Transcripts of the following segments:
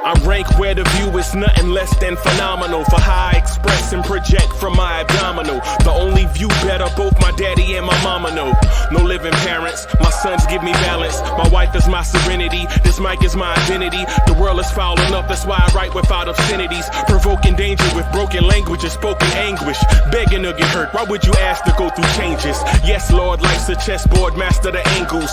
I rank where the view is nothing less than phenomenal. For how I express and project from my abdominal. The only view better, both my daddy and my mama know. No living parents, my sons give me balance. My wife is my serenity, this mic is my identity. The world is foul enough, that's why I write without obscenities. Provoking danger with broken language and spoken anguish. Begging to get hurt, why would you ask to go through changes? Yes, Lord, life's a chessboard, master the angles.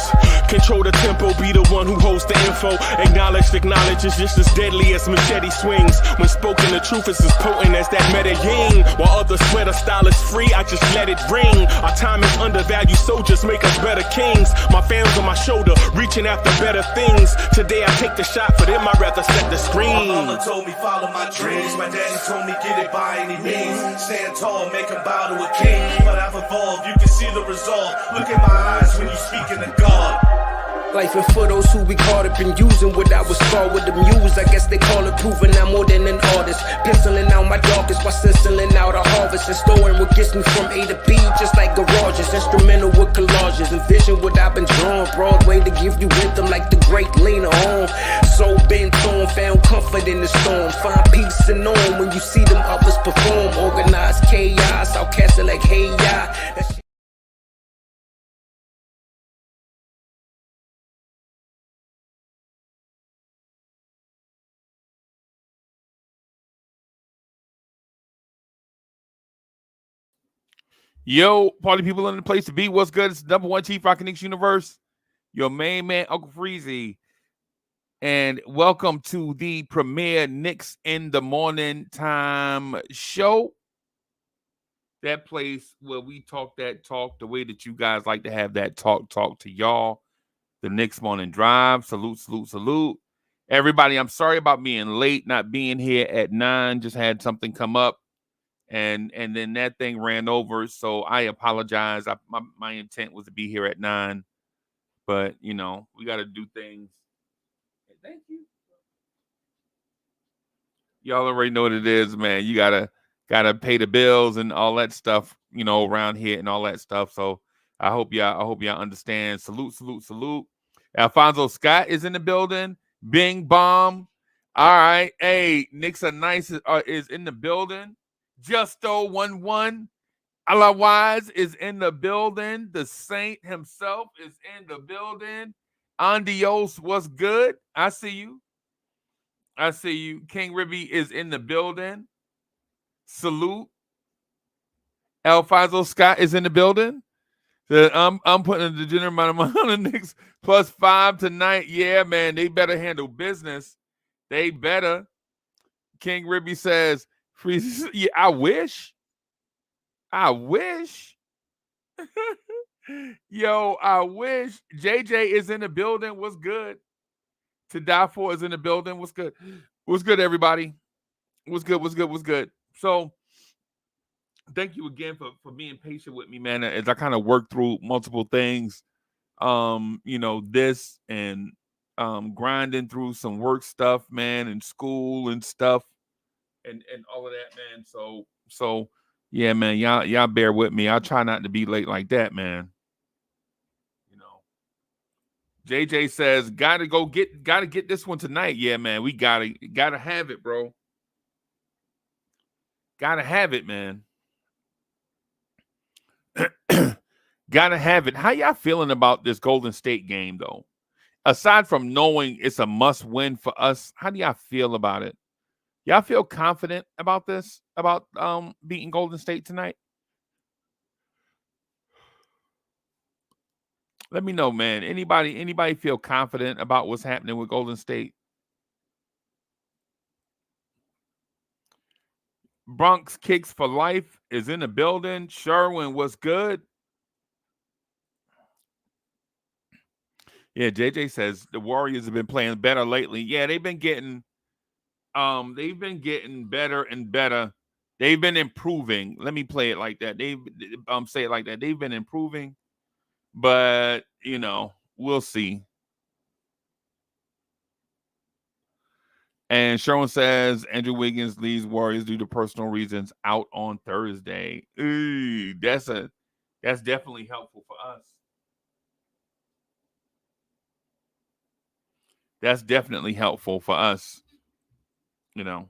Control the tempo, be the one who holds the info. Acknowledge is just as deadly as machete swings. When spoken, the truth is as potent as that Medellin. While others swear the style is free, I just let it ring. Our time is undervalued, soldiers make us better kings. My family's on my shoulder, reaching after better things. Today I take the shot, for them I'd rather set the screen. My mama told me follow my dreams. My daddy told me get it by any means. Stand tall, make him bow to a king. But I've evolved, you can see the result. Look in my eyes when you speaking to God. Life and for those who we caught up in using what I was taught with the muse. I guess they call it proving I'm more than an artist. Penciling out my darkest while stenciling out a harvest. And storing what gets me from A to B, just like garages. Instrumental with collages. Envision what I've been drawing. Broadway to give you rhythm like the great Lena Horne. So bent on, found comfort in the storm. Find peace and on when you see them others perform. Organized chaos, I'll cast it like hey ya. Yo, party people in the place to be. What's good? It's the #1 Chief Rock Knicks Universe. Your main man, Uncle Freezy. And welcome to the premier Knicks in the Morning Time show. That place where we talk that talk the way that you guys like to have that talk to y'all. The Knicks Morning Drive. Salute, salute, salute. Everybody, I'm sorry about being late, not being here at 9. Just had something come up. And then that thing ran over, so I apologize. My intent was to be here at 9, but you know we got to do things. Thank you. Y'all already know what it is, man. You gotta pay the bills and all that stuff, you know, around here and all that stuff. So I hope y'all understand. Salute, salute, salute. Alfonso Scott is in the building. Bing bomb. All right, hey, Knicks are nice is in the building. Justo 11 Alawise is in the building. The Saint himself is in the building. Andios, what's good? I see you. King Ribby is in the building. Salute. Alfonso Scott is in the building. I'm putting a degenerate amount of money on the Knicks +5 tonight. Yeah, man, they better handle business. They better. King Ribby says, yeah, I wish. Yo, I wish. JJ is in the building. What's good? To Die For is in the building. What's good? What's good, everybody? What's good? So thank you again for being patient with me, man, as I kind of work through multiple things. You know, this and grinding through some work stuff, man, and school and stuff. And all of that, man. So yeah, man, y'all bear with me. I'll try not to be late like that, man. You know. JJ says, gotta get this one tonight. Yeah, man. We gotta have it, bro. Gotta have it, man. Gotta have it. How y'all feeling about this Golden State game, though? Aside from knowing it's a must-win for us, how do y'all feel about it? Y'all feel confident about this, about beating Golden State tonight? Let me know, man. Anybody feel confident about what's happening with Golden State? Bronx Kicks for Life is in the building. Sherwin, what's good? Yeah, JJ says the Warriors have been playing better lately. Yeah, they've been getting better and better. They've been improving. Let me play it like that. Say it like that. They've been improving, but you know, we'll see. And Sherwin says Andrew Wiggins leaves Warriors due to personal reasons out on Thursday. Ooh, that's definitely helpful for us. That's definitely helpful for us. You know,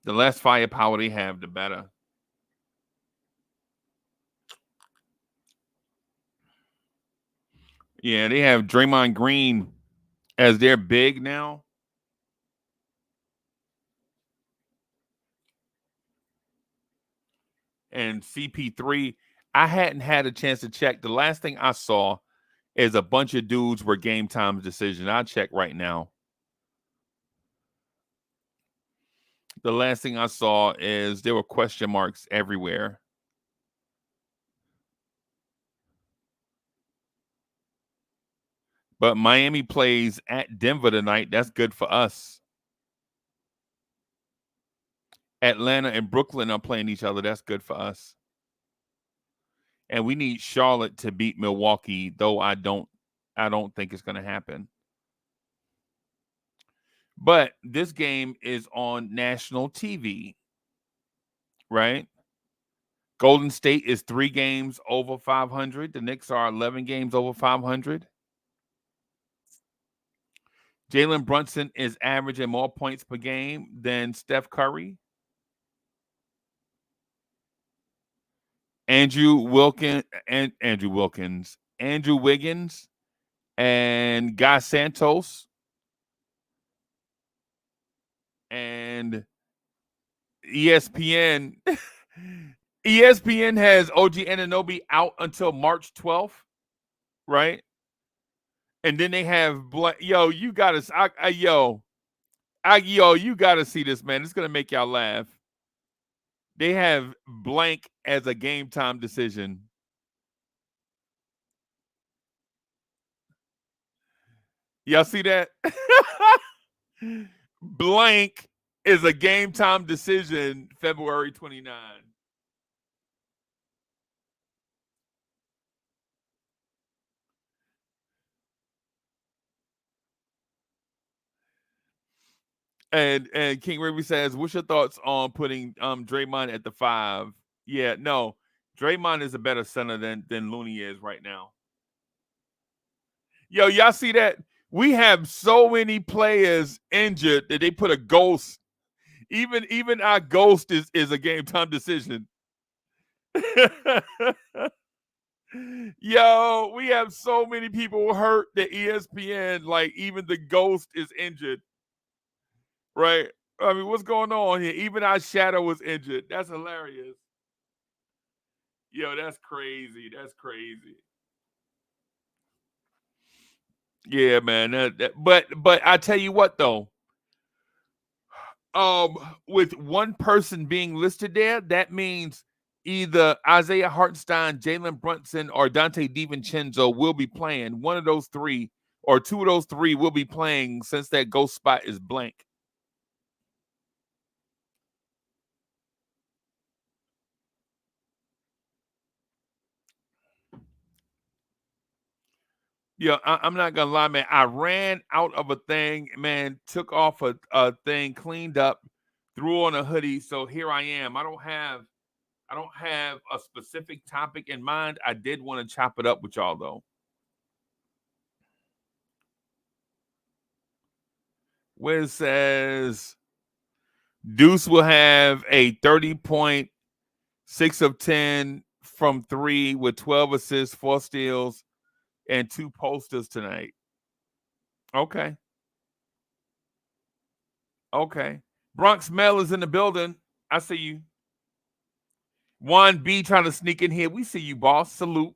the less firepower they have, the better. Yeah, they have Draymond Green as their big now. And CP3, I hadn't had a chance to check. The last thing I saw is a bunch of dudes were game time decision. I'll check right now. The last thing I saw is there were question marks everywhere. But Miami plays at Denver tonight. That's good for us. Atlanta and Brooklyn are playing each other. That's good for us. And we need Charlotte to beat Milwaukee, though I don't think it's going to happen. But this game is on national TV, right? Golden State is 3 games over 500. The Knicks are 11 games over 500. Jalen Brunson is averaging more points per game than Steph Curry. Andrew Wiggins, and Guy Santos, and ESPN. ESPN has OG Anunoby out until March 12th, right? And then they have yo, you gotta you gotta see this, man. It's gonna make y'all laugh. They have blank as a game time decision. Y'all see that? Blank is a game time decision February 29. And King Ruby says, "What's your thoughts on putting Draymond at the 5?" Yeah, no, Draymond is a better center than Looney is right now. Yo, y'all see that? We have so many players injured that they put a ghost. Even our ghost is a game time decision. Yo, we have so many people hurt that ESPN, like even the ghost is injured. Right? I mean, what's going on here? Even our shadow was injured. That's hilarious. Yo, that's crazy. That's crazy. Yeah, man. But I tell you what though, with one person being listed there, that means either Isaiah Hartenstein, Jalen Brunson, or Dante DiVincenzo will be playing. One of those three, or two of those three, will be playing since that ghost spot is blank. Yeah, I'm not gonna lie, man. I ran out of a thing, man. Took off a thing, cleaned up, threw on a hoodie. So here I am. I don't have a specific topic in mind. I did want to chop it up with y'all though. Where it says Deuce will have a 30-point, 6 of 10 from 3 with 12 assists, 4 steals, and 2 posters tonight. Okay. Okay. Bronx Mel is in the building. I see you. Juan B trying to sneak in here. We see you, boss. Salute.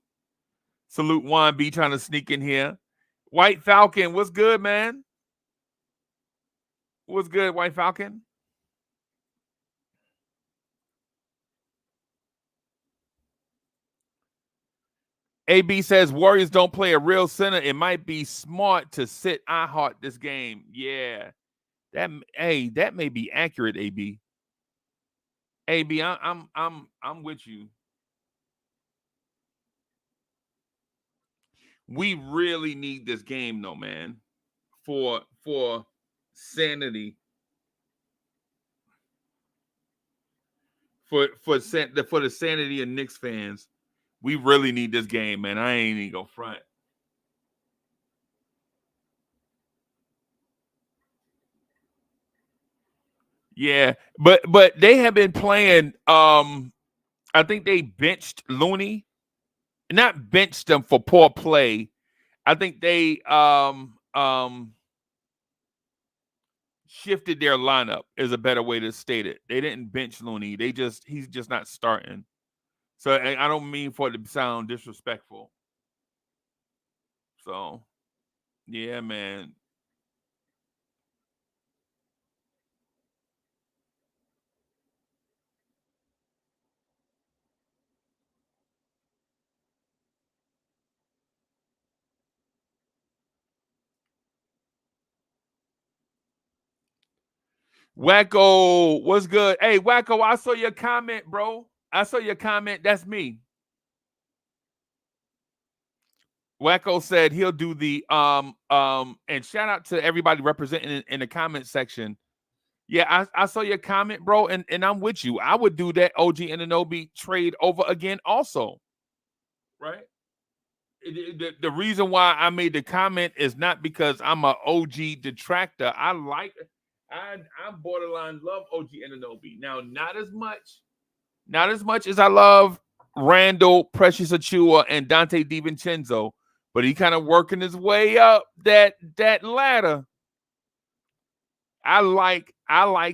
Salute Juan B trying to sneak in here. White Falcon, what's good, man? What's good, White Falcon? AB says Warriors don't play a real center. It might be smart to sit iHeart this game. Yeah. That may be accurate, AB. AB, I'm with you. We really need this game though, man. For sanity for the sanity of Knicks fans. We really need this game, man. I ain't even gonna front. Yeah, but they have been playing. I think they benched Looney, not benched them for poor play. I think they shifted their lineup is a better way to state it. They didn't bench Looney. He's just not starting. So I don't mean for it to sound disrespectful. So yeah, man. Wacko, what's good? Hey, Wacko, I saw your comment, bro. I saw your comment. That's me. Wacko said he'll do the and shout out to everybody representing in the comment section. Yeah, I saw your comment, bro, and I'm with you. I would do that OG Anunoby trade over again also. Right? The reason why I made the comment is not because I'm a OG detractor. I borderline love OG Anunoby. Now, not as much as I love Randall, Precious Achua, and Dante DiVincenzo, but he kind of working his way up that ladder. I like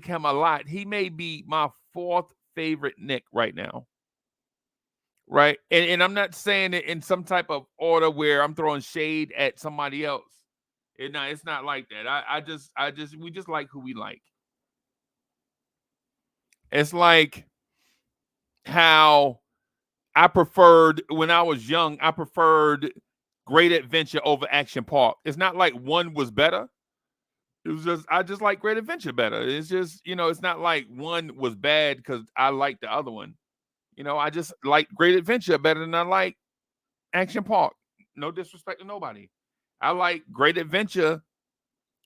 him a lot. He may be my fourth favorite Knick right now. Right. And I'm not saying it in some type of order where I'm throwing shade at somebody else. It's not like that. We just like who we like. It's like how I preferred when I was young, I preferred Great Adventure over Action Park. It's not like one was better. It was just I just like Great Adventure better. It's just, it's not like one was bad because I like the other one. I just like Great Adventure better than I like Action Park. No disrespect to nobody. I like Great Adventure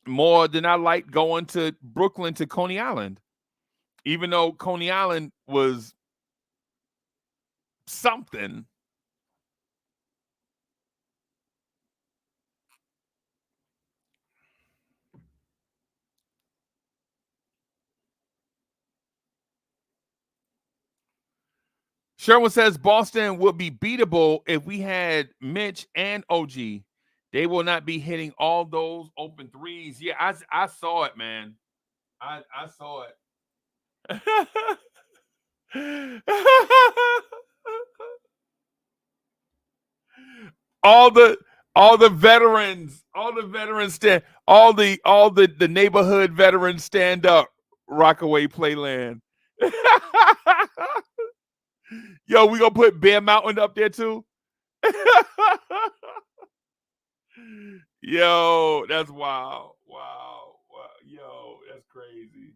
more than I like going to Brooklyn to Coney Island. Even though Coney Island was something. Sherwin says Boston would be beatable if we had Mitch and OG. They will not be hitting all those open threes. Yeah, I saw it, man. I saw it. all the veterans, stand, all the neighborhood veterans stand up, Rockaway Playland. Yo, we gonna put Bear Mountain up there too. Yo, that's wild. Wow. Yo, that's crazy.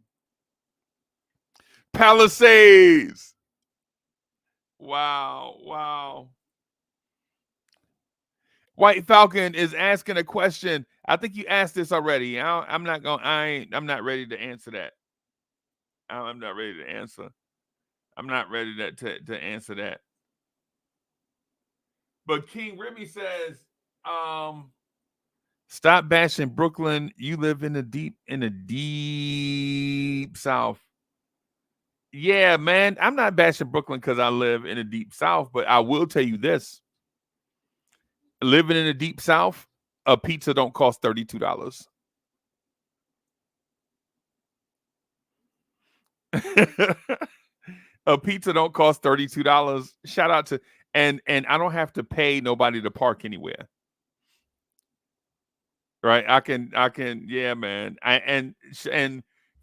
Palisades. Wow. White Falcon is asking a question. I think you asked this already. I'm not ready to answer that. I'm not ready to answer. I'm not ready to answer that. But King Remy says, stop bashing Brooklyn. You live in the deep South. Yeah, man. I'm not bashing Brooklyn because I live in the deep South, but I will tell you this. Living in the deep South, a pizza don't cost $32. A pizza don't cost $32. Shout out to and I don't have to pay nobody to park anywhere. Right? I can yeah, man. And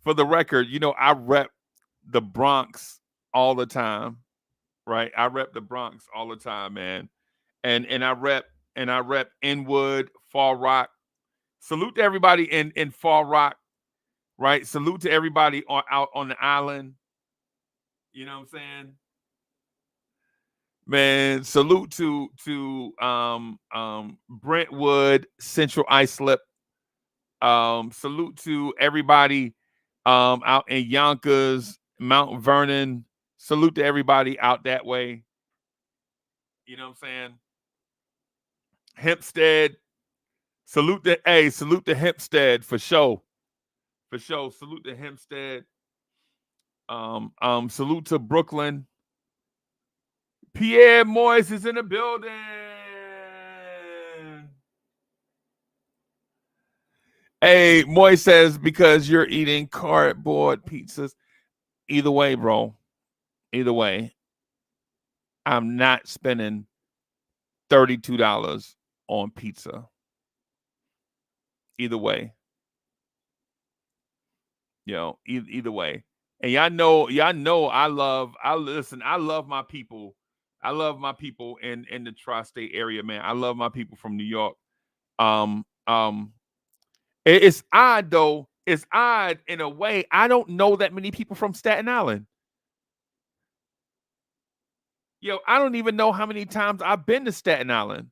for the record, I rep the Bronx all the time. Right? I rep the Bronx all the time, man. And I rep Inwood, Fall Rock. Salute to everybody in Fall Rock, right? Salute to everybody out on the island. You know what I'm saying? Man, salute to Brentwood, Central Islip, Salute to everybody out in Yonkers, Mount Vernon. Salute to everybody out that way. You know what I'm saying? Hempstead. Salute to Hempstead for sure. For sure. Salute to Hempstead. Salute to Brooklyn. Pierre Moyes is in the building. Hey, Moy says because you're eating cardboard pizzas. Either way, bro. Either way, I'm not spending $32 on pizza. Either way. Either way. And y'all know I love my people. I love my people in the tri-state area, man. I love my people from New York. It's odd though. It's odd in a way. I don't know that many people from Staten Island. I don't even know how many times I've been to Staten Island.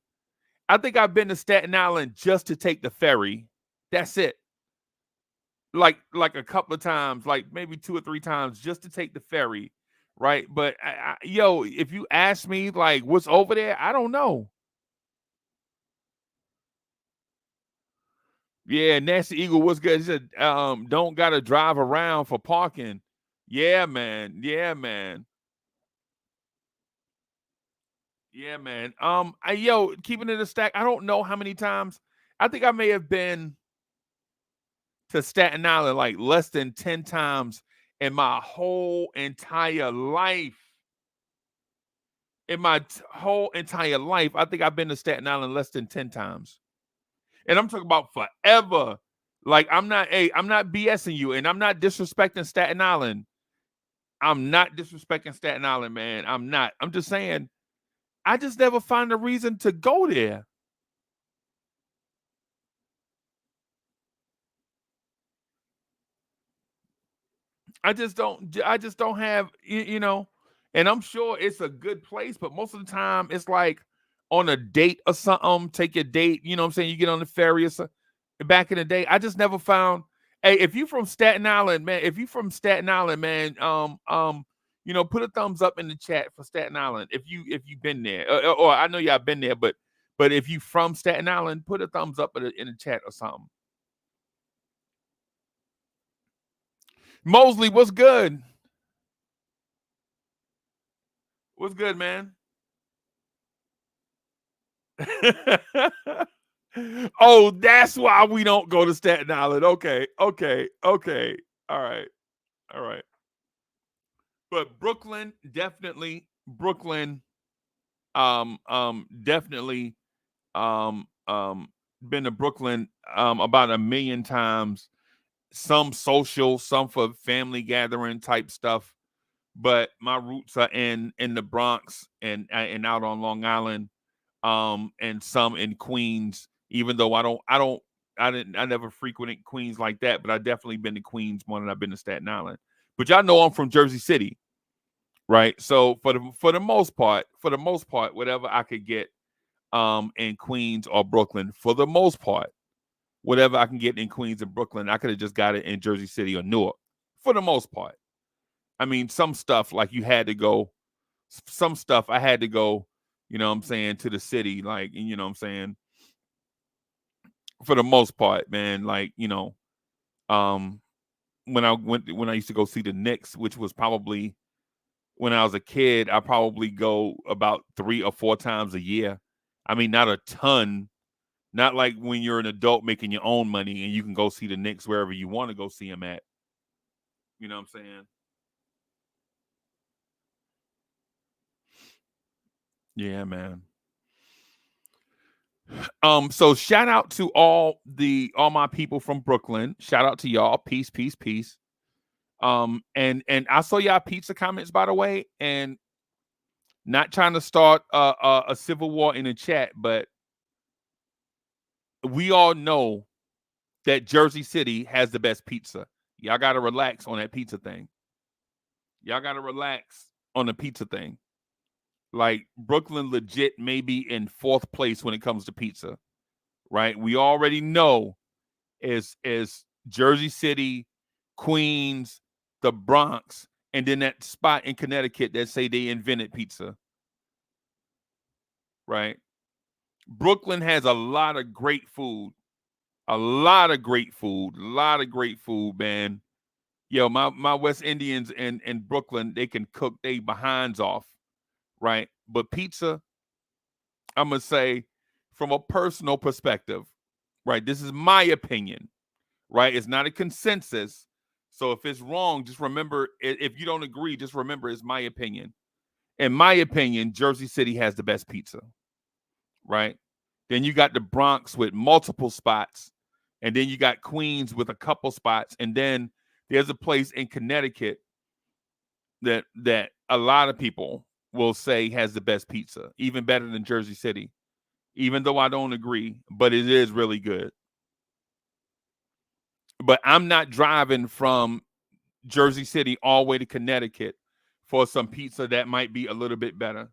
I think I've been to Staten Island just to take the ferry. That's it. Like a couple of times, like maybe 2 or 3 times just to take the ferry, right? But if you ask me like what's over there, I don't know. Yeah, Nancy Eagle, what's good? He said, don't gotta drive around for parking. Yeah, man. Yeah, man. Yeah, man. Keeping it a stack. I don't know how many times. I think I may have been to Staten Island like less than 10 times in my whole entire life. In my whole entire life, I think I've been to Staten Island less than 10 times. And I'm talking about forever. Like I'm not BSing you, and I'm not disrespecting Staten Island. I'm not disrespecting Staten Island, man. I'm not. I'm just saying, I just never find a reason to go there. I just don't have, and I'm sure it's a good place, but most of the time it's like on a date or something, take your date, you know what I'm saying? You get on the ferry or something. Back in the day, I just never found, hey, if you from Staten Island, man, put a thumbs up in the chat for Staten Island if you've been there. Or I know y'all been there, but if you from Staten Island, put a thumbs up in the chat or something. Mosley, what's good? What's good, man? Oh, that's why we don't go to Staten Island. Okay. All right. But Brooklyn, definitely. Brooklyn, definitely, been to Brooklyn, about 1 million times. Some social, some for family gathering type stuff. But my roots are in the Bronx and out on Long Island, and some in Queens. Even though I never frequented Queens like that, but I definitely been to Queens more than I've been to Staten Island. But y'all know I'm from Jersey City, right? So for the most part, whatever I could get, in Queens or Brooklyn, for the most part, whatever I can get in Queens and Brooklyn, I could have just got it in Jersey City or Newark, for the most part. I mean, some stuff like you had to go. Some stuff I had to go, you know what I'm saying, to the city, like, you know what I'm saying? For the most part, man, like, when I used to go see the Knicks, which was probably when I was a kid, I probably go about 3 or 4 times a year. I mean, not a ton, not like when you're an adult making your own money and you can go see the Knicks wherever you want to go see them at. You know what I'm saying? Yeah, man. So shout out to all my people from Brooklyn. Shout out to y'all. Peace. And I saw y'all pizza comments, by the way, and not trying to start a civil war in the chat, but we all know that Jersey City has the best pizza. Y'all got to relax on that pizza thing. Y'all got to relax on the pizza thing. Like, Brooklyn legit may be in 4th place when it comes to pizza, right? We already know is Jersey City, Queens, the Bronx, and then that spot in Connecticut that say they invented pizza. Right? Brooklyn has a lot of great food. A lot of great food. A lot of great food, man. Yo, my West Indians in Brooklyn, they can cook they behinds off, right? But pizza, I'm gonna say, from a personal perspective, right? This is my opinion, right? It's not a consensus. So if it's wrong, just remember, if you don't agree, just remember it's my opinion. In my opinion, Jersey City has the best pizza, right? Then you got the Bronx with multiple spots, and then you got Queens with a couple spots, and then there's a place in Connecticut that a lot of people will say has the best pizza, even better than Jersey City, even though I don't agree, but it is really good. But I'm not driving from Jersey City all the way to Connecticut for some pizza that might be a little bit better.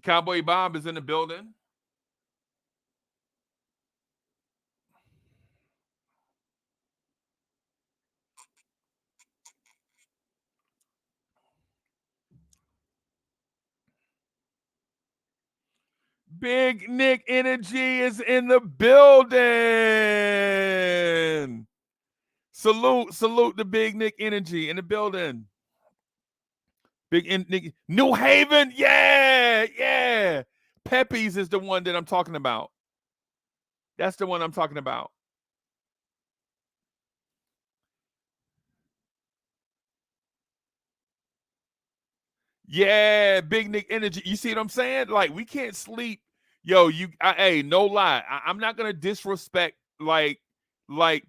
Cowboy Bob is in the building. Big Nick Energy is in the building. Salute the Big Nick Energy in the building. Big Nick, New Haven, yeah. Pepe's is the one that I'm talking about. That's the one I'm talking about. Yeah, Big Nick Energy. You see what I'm saying? Like, we can't sleep. Yo, hey, no lie. I'm not gonna disrespect like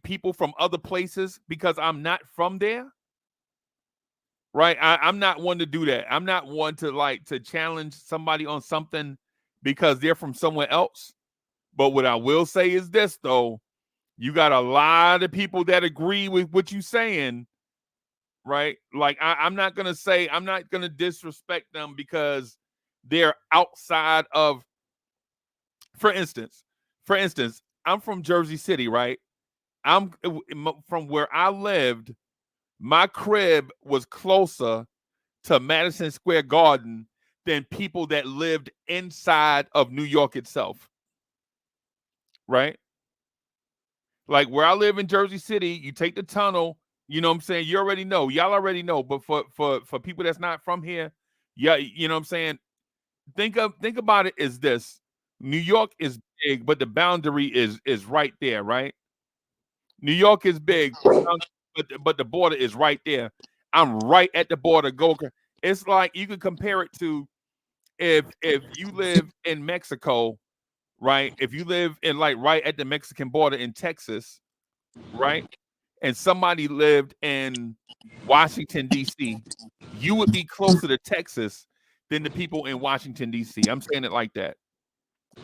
people from other places because I'm not from there. Right? I'm not one to do that. I'm not one to challenge somebody on something because they're from somewhere else. But what I will say is this, though. You got a lot of people that agree with what you're saying, right? Like, I'm not going to disrespect them because they're outside of, for instance, I'm from Jersey City, right? I'm from where I lived. My crib was closer to Madison Square Garden than people that lived inside of New York itself, right? Like where I live in Jersey City, you take the tunnel, you know what I'm saying? You already know. Y'all already know. But for people that's not from here, yeah, you know what I'm saying? Think about it as this. New York is big, but the boundary is right there, right? New York is big, but the border is right there. I'm right at the border. It's like you can compare it to if you live in Mexico, right? If you live in like right at the Mexican border in Texas, right? And somebody lived in Washington, D.C., you would be closer to Texas than the people in Washington, D.C. I'm saying it like that,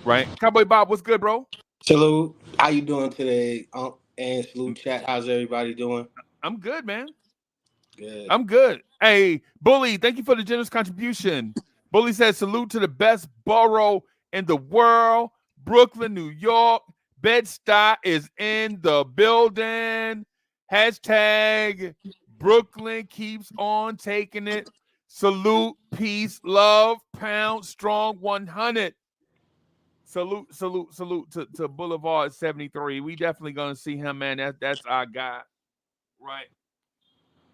right? Cowboy Bob, what's good, bro? Salute. How you doing today? And salute chat. How's everybody doing? I'm good, man. Good. I'm good. Hey, Bully, thank you for the generous contribution. Bully says, salute to the best borough in the world, Brooklyn, New York. Bed-Stuy is in the building. Hashtag Brooklyn keeps on taking it. Salute, peace, love, pound, strong 100. Salute to Boulevard 73. We definitely gonna see him, man. That's our guy, right?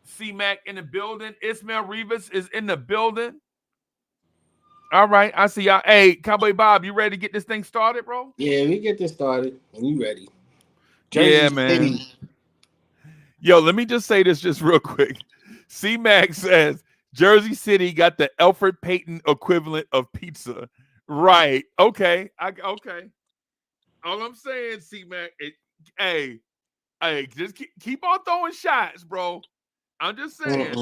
C-Mac in the building. Ismail Rivas is in the building. All right, I see y'all. Hey, Cowboy Bob, you ready to get this thing started, bro? Yeah, we get this started when you ready. Yeah, man. Yo, let me just say this just real quick. C-Mac says Jersey City got the Alfred Payton equivalent of pizza. Right. Okay. Okay. All I'm saying, C-Mac, hey, just keep on throwing shots, bro. I'm just saying.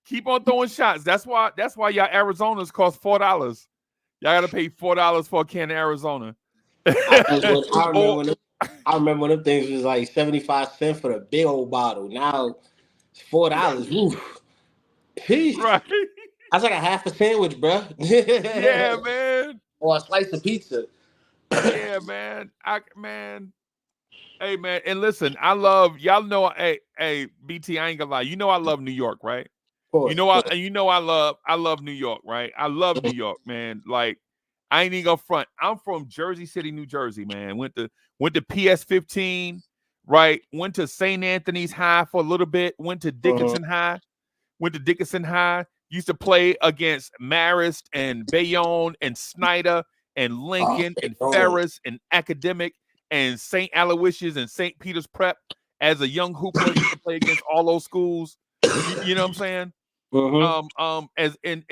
Keep on throwing shots. That's why y'all Arizonas cost $4. Y'all gotta pay $4 for a can of Arizona. I remember when them things was like 75 cents for the big old bottle. Now it's $4. Oof. Peace. Right. That's like a half a sandwich, bro. Yeah, man. Or a slice of pizza. Yeah, man. Hey, man. And listen, I love y'all know. Hey, BT. I ain't gonna lie. You know I love New York, right? Of course, of course. I love New York, right? I love New York, man. Like I ain't even gonna front. I'm from Jersey City, New Jersey, man. Went to PS 15, right? Went to St. Anthony's High for a little bit. Went to Dickinson High. Went to Dickinson High. Used to play against Marist and Bayonne and Snyder and Lincoln and Ferris and Academic and St. Aloysius and St. Peter's Prep. As a young hooper, used to play against all those schools. You know what I'm saying? As in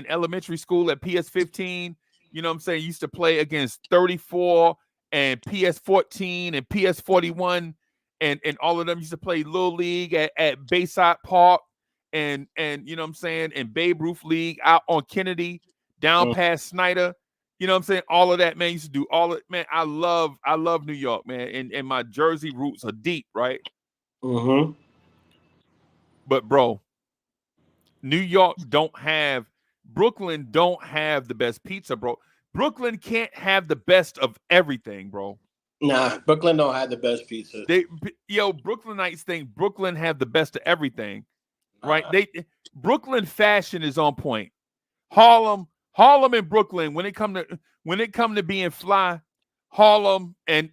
elementary school at PS 15, you know what I'm saying, used to play against 34 and PS 14 and PS 41, and all of them used to play little league at Bayside Park, and you know what I'm saying, and Babe Ruth League out on Kennedy down past Snyder. You know what I'm saying? All of that, man. Used to do all of, man. I love New York, man. And my Jersey roots are deep, right? But bro, Brooklyn don't have the best pizza, bro. Brooklyn can't have the best of everything, bro. Nah, Brooklyn don't have the best pizza. Brooklynites think Brooklyn have the best of everything, right? Brooklyn fashion is on point. Harlem and Brooklyn, when it come to being fly, Harlem and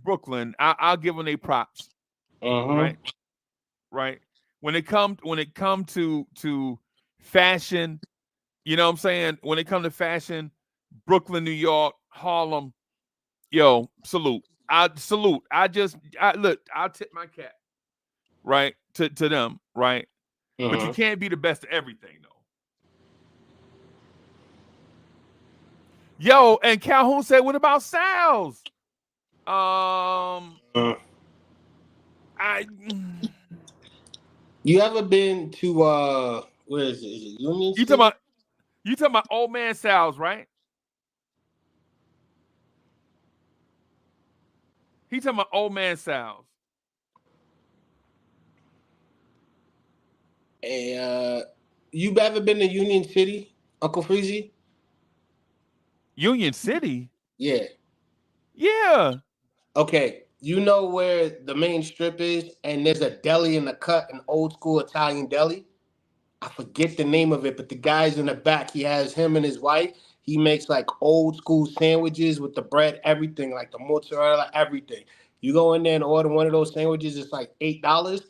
Brooklyn, I'll give them their props, right? When it come to fashion, you know what I'm saying? When it comes to fashion, Brooklyn, New York, Harlem, yo, salute. I look, I'll tip my cap, right, to them, right? But you can't be the best of everything, though. Yo, and Calhoun said, what about Sal's? You ever been to where is it? Is it Union You City? talking about old man Sal's, right? He talking about old man Sal's. Hey, you ever been to Union City, Uncle Freezy? Union City? Yeah. Yeah. Okay. You know where the main strip is, and there's a deli in the cut, an old school Italian deli. I forget the name of it, but the guy's in the back. He has him and his wife. He makes like old school sandwiches with the bread, everything, like the mozzarella, everything. You go in there and order one of those sandwiches, it's like $8.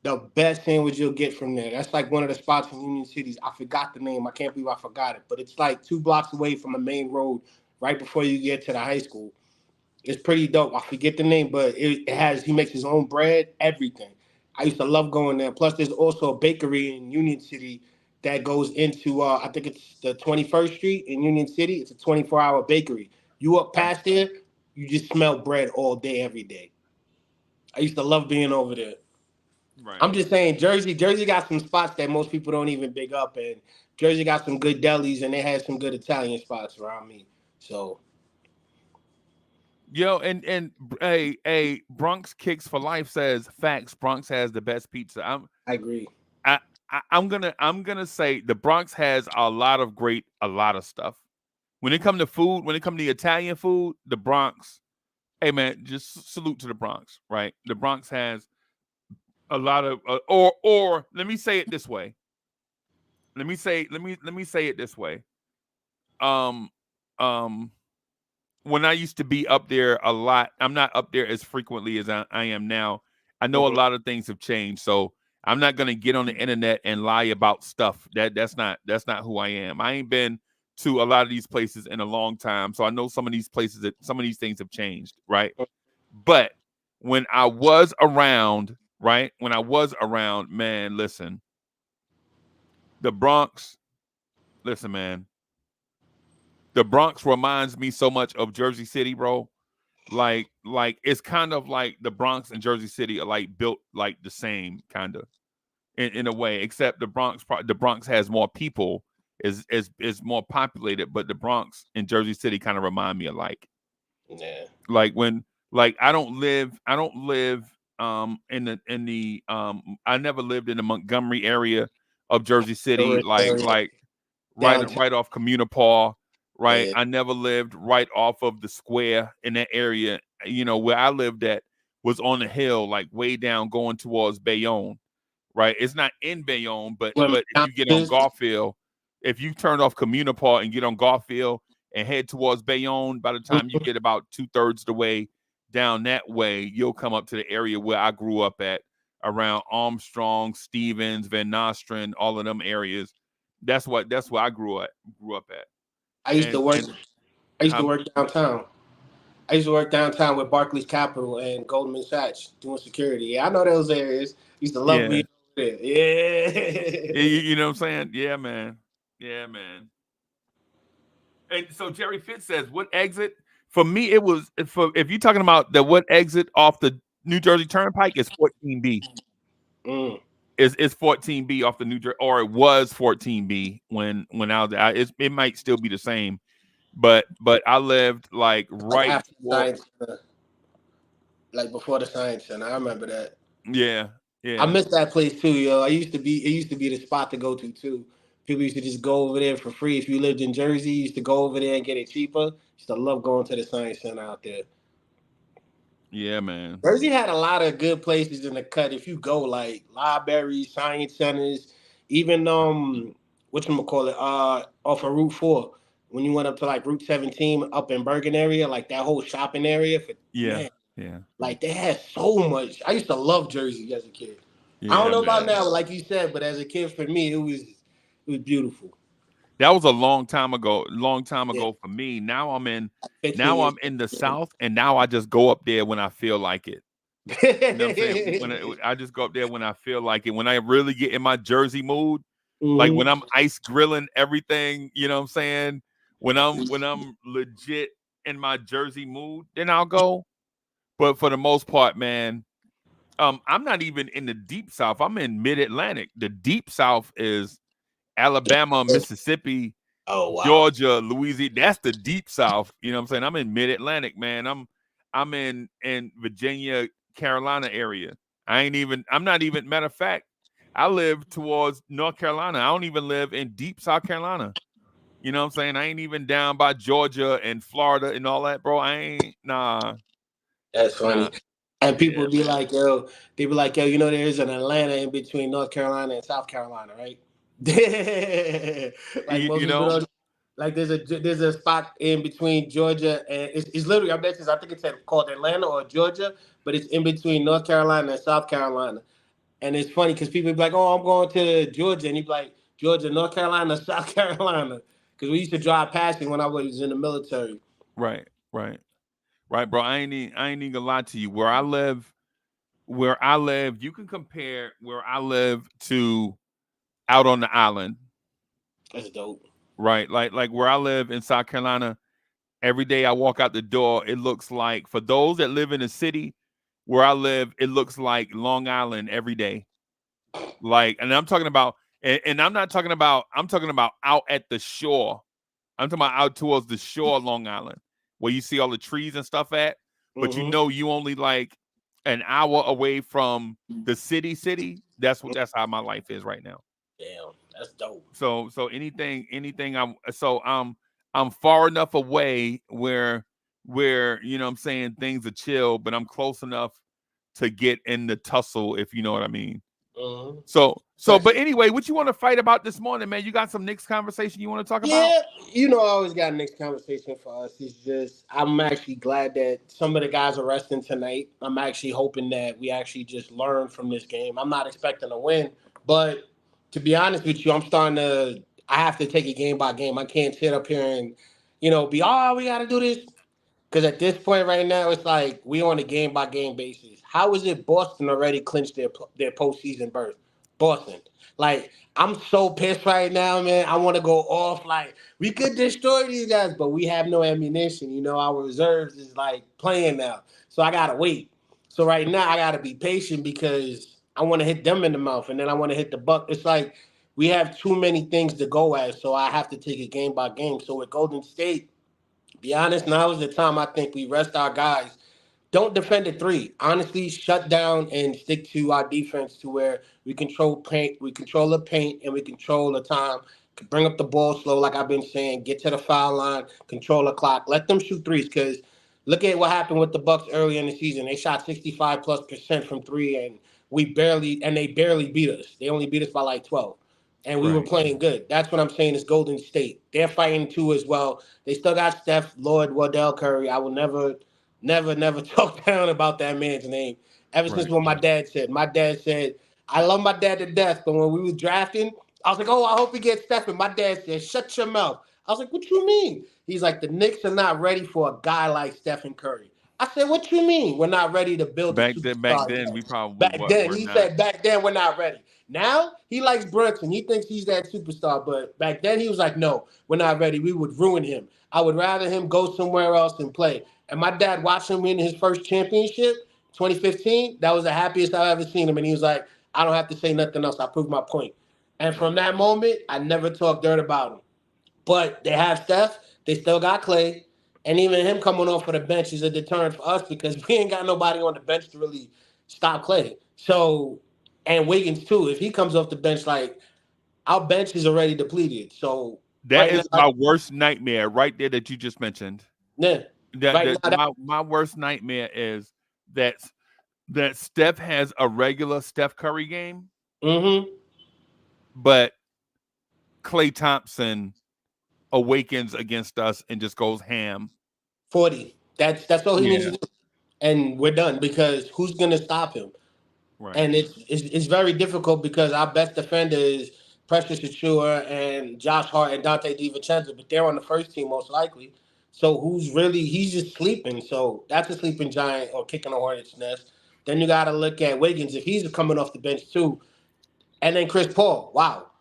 The best sandwich you'll get from there. That's like one of the spots in Union Cities. I forgot the name. I can't believe I forgot it. But it's like 2 blocks away from the main road right before you get to the high school. It's pretty dope. I forget the name, but he makes his own bread, everything. I used to love going there. Plus, there's also a bakery in Union City that goes into, I think it's the 21st Street in Union City. It's a 24-hour bakery. You walk past there, you just smell bread all day, every day. I used to love being over there. Right. I'm just saying, Jersey got some spots that most people don't even big up, and Jersey got some good delis, and they had some good Italian spots around me. So, yo, and a Bronx Kicks for Life says facts. Bronx has the best pizza. I agree. I'm gonna say the Bronx has a lot of stuff. When it comes to food, when it comes to Italian food, the Bronx. Hey man, just salute to the Bronx, right? The Bronx has a lot of, or let me say it this way. Let me say it this way. Um, um, when I used to be up there a lot, I'm not up there as frequently as I am now. I know a lot of things have changed, so I'm not gonna get on the internet and lie about stuff. That's not who I am. I ain't been to a lot of these places in a long time, so I know some of these places that some of these things have changed, right? But when I was around, right? When I was around, man, listen, the Bronx, listen, man, the Bronx reminds me so much of Jersey City, bro. Like it's kind of like the Bronx and Jersey City are like built like the same kind of in a way, except the Bronx has more people, is more populated, but the Bronx and Jersey City kind of remind me alike. Yeah. Like when I don't live in the I never lived in the Montgomery area of Jersey City, like right Downtown. off Communipaw, right? Yeah. I never lived right off of the square in that area. You know, where I lived at was on the hill, like way down going towards Bayonne, right? It's not in Bayonne, but Where if you get on McDonald's is. Garfield, if you turn off Communipart and get on Garfield and head towards Bayonne, by the time you Mhm. get about 2/3 the way down that way, you'll come up to the area where I grew up at, around Armstrong, Stevens, Van Nostrand, all of them areas. That's where I grew up at. I used to work. And I used to um work downtown. I used to work downtown with Barclays Capital and Goldman Sachs doing security. Yeah, I know those areas. Used to love yeah. being over there. Yeah. You know what I'm saying? Yeah, man. Yeah, man. And so Jerry Fitz says, what exit? For me, it was for if you're talking about the what exit off the New Jersey Turnpike is 14B. Mm, It's 14B off the New Jersey, or it was 14B when I was there. It might still be the same, but I lived like like right after the before. science center, like before the science center. I remember that. Yeah, I yeah, miss that place too, yo. It used to be the spot to go to too. People used to just go over there for free. If you lived in Jersey, you used to go over there and get it cheaper. Used to love going to the science center out there. yeah, man. Jersey had a lot of good places in the cut. If you go like libraries, science centers, even whatchamacallit, off of Route 4, when you went up to like Route 17 up in Bergen area, like that whole shopping area for Yeah, man, yeah, like they had so much. I used to love Jersey as a kid. I don't yeah, know about man. now, like you said, but as a kid for me, it was beautiful. That was a long time ago. Long time Yeah, ago for me. 15 Now years. I'm in the South, and now I just go up there when I feel like it. You know what I'm saying? I just go up there when I feel like it. When I really get in my Jersey mood, like when Hmm. I'm ice grilling everything, you know what I'm saying? When I'm legit in my Jersey mood, then I'll go. But for the most part, man, I'm not even in the deep South. I'm in mid-Atlantic. The deep South is Alabama, Mississippi, Oh wow, Georgia, Louisiana. That's the deep South. You know what I'm saying? I'm in mid-Atlantic, man. I'm in Virginia, Carolina area. I'm not even, matter of fact, I live towards North Carolina. I don't even live in deep South Carolina. You know what I'm saying? I ain't even down by Georgia and Florida and all that, bro. I ain't that's nah. funny. And Yeah, people be man. like, yo, they be like, yo, there's an Atlanta in between North Carolina and South Carolina, right? Like most You people know, don't. Like there's a spot in between Georgia and it's literally I think it's called Atlanta or Georgia, but it's in between North Carolina and South Carolina. And it's funny because people be like, oh, I'm going to Georgia, and you be like, Georgia, North Carolina, South Carolina, because we used to drive past it when I was in the military. right, right, right, bro. I ain't even gonna lie to you. Where I live, you can compare where I live to out on the island, That's dope. right? Like where I live in South Carolina, every day I walk out the door, it looks like, for those that live in the city where I live, it looks like Long Island every day. Like, and I'm talking about, and I'm talking about out at the shore. I'm talking about out towards the shore of Long Island, where you see all the trees and stuff at. But Hmm. you only like an hour away from the city. That's how my life is right now. Damn, that's dope. So anything I'm far enough away where you know what I'm saying, things are chill, but I'm close enough to get in the tussle, if you know what I mean. Hmm. But anyway, what you want to fight about this morning, man? You got some Knicks conversation you want to talk about? Yeah, I always got a next conversation for us. It's just I'm actually glad that some of the guys are resting tonight. I'm actually hoping that we actually just learn from this game. I'm not expecting a win, but to be honest with you, I'm starting to. I have to take it game by game. I can't sit up here and, be we got to do this. Because at this point right now, it's like we on a game by game basis. How is it Boston already clinched their postseason berth? Boston, like I'm so pissed right now, man. I want to go off. Like we could destroy these guys, but we have no ammunition. Our reserves is like playing now, so I gotta wait. So right now, I gotta be patient because I want to hit them in the mouth, and then I want to hit the buck. It's like we have too many things to go at, so I have to take it game by game. So with Golden State. Be honest, now is the time I think we rest our guys. Don't defend the three. Honestly, shut down and stick to our defense to where we control paint, we control the paint, and we control the time bring up the ball slow, like I've been saying. Get to the foul line, control the clock. Let them shoot threes. Because look at what happened with the Bucks early in the season. They shot 65+% from three, and they barely beat us. They only beat us by like 12. And we were Right. playing good. That's what I'm saying is Golden State. They're fighting too as well. They still got Steph, Lord, Wardell Curry. I will never talk down about that man's name. Ever since Right. what my dad said, I love my dad to death, but when we were drafting, I was like, oh, I hope he gets Steph. And my dad said, shut your mouth. I was like, what you mean? He's like, the Knicks are not ready for a guy like Stephen Curry. I said, what you mean? We're not ready to build a Back superstar then, yet. we probably Back then, were he not. said, back then, we're not ready. Now, he likes Brunson. He thinks he's that superstar. But back then, he was like, no, we're not ready. We would ruin him. I would rather him go somewhere else and play. And my dad watched him win his first championship, 2015. That was the happiest I've ever seen him. And he was like, I don't have to say nothing else. I proved my point. And from Right. that moment, I never talked dirt about him. But they have Steph. They still got Clay. And even him coming off of the bench is a deterrent for us because we ain't got nobody on the bench to really stop Clay. So, and Wiggins too. If he comes off the bench, like our bench is already depleted. So That right is now, my worst nightmare right there that you just mentioned. yeah, That right that now, my worst nightmare is that Steph has a regular Steph Curry game, mm-hmm, but Klay Thompson awakens against us and just goes ham. 40. That's all he needs to Yeah. do, and we're done because who's gonna stop him? Right. And it's very difficult because our best defender is Precious Achua and Josh Hart and Dante DiVincenzo, but they're on the first team most likely. So he's just sleeping. So that's a sleeping giant or kicking a hornet's nest. Then you got to look at Wiggins if he's coming off the bench too. And then Chris Paul. Wow.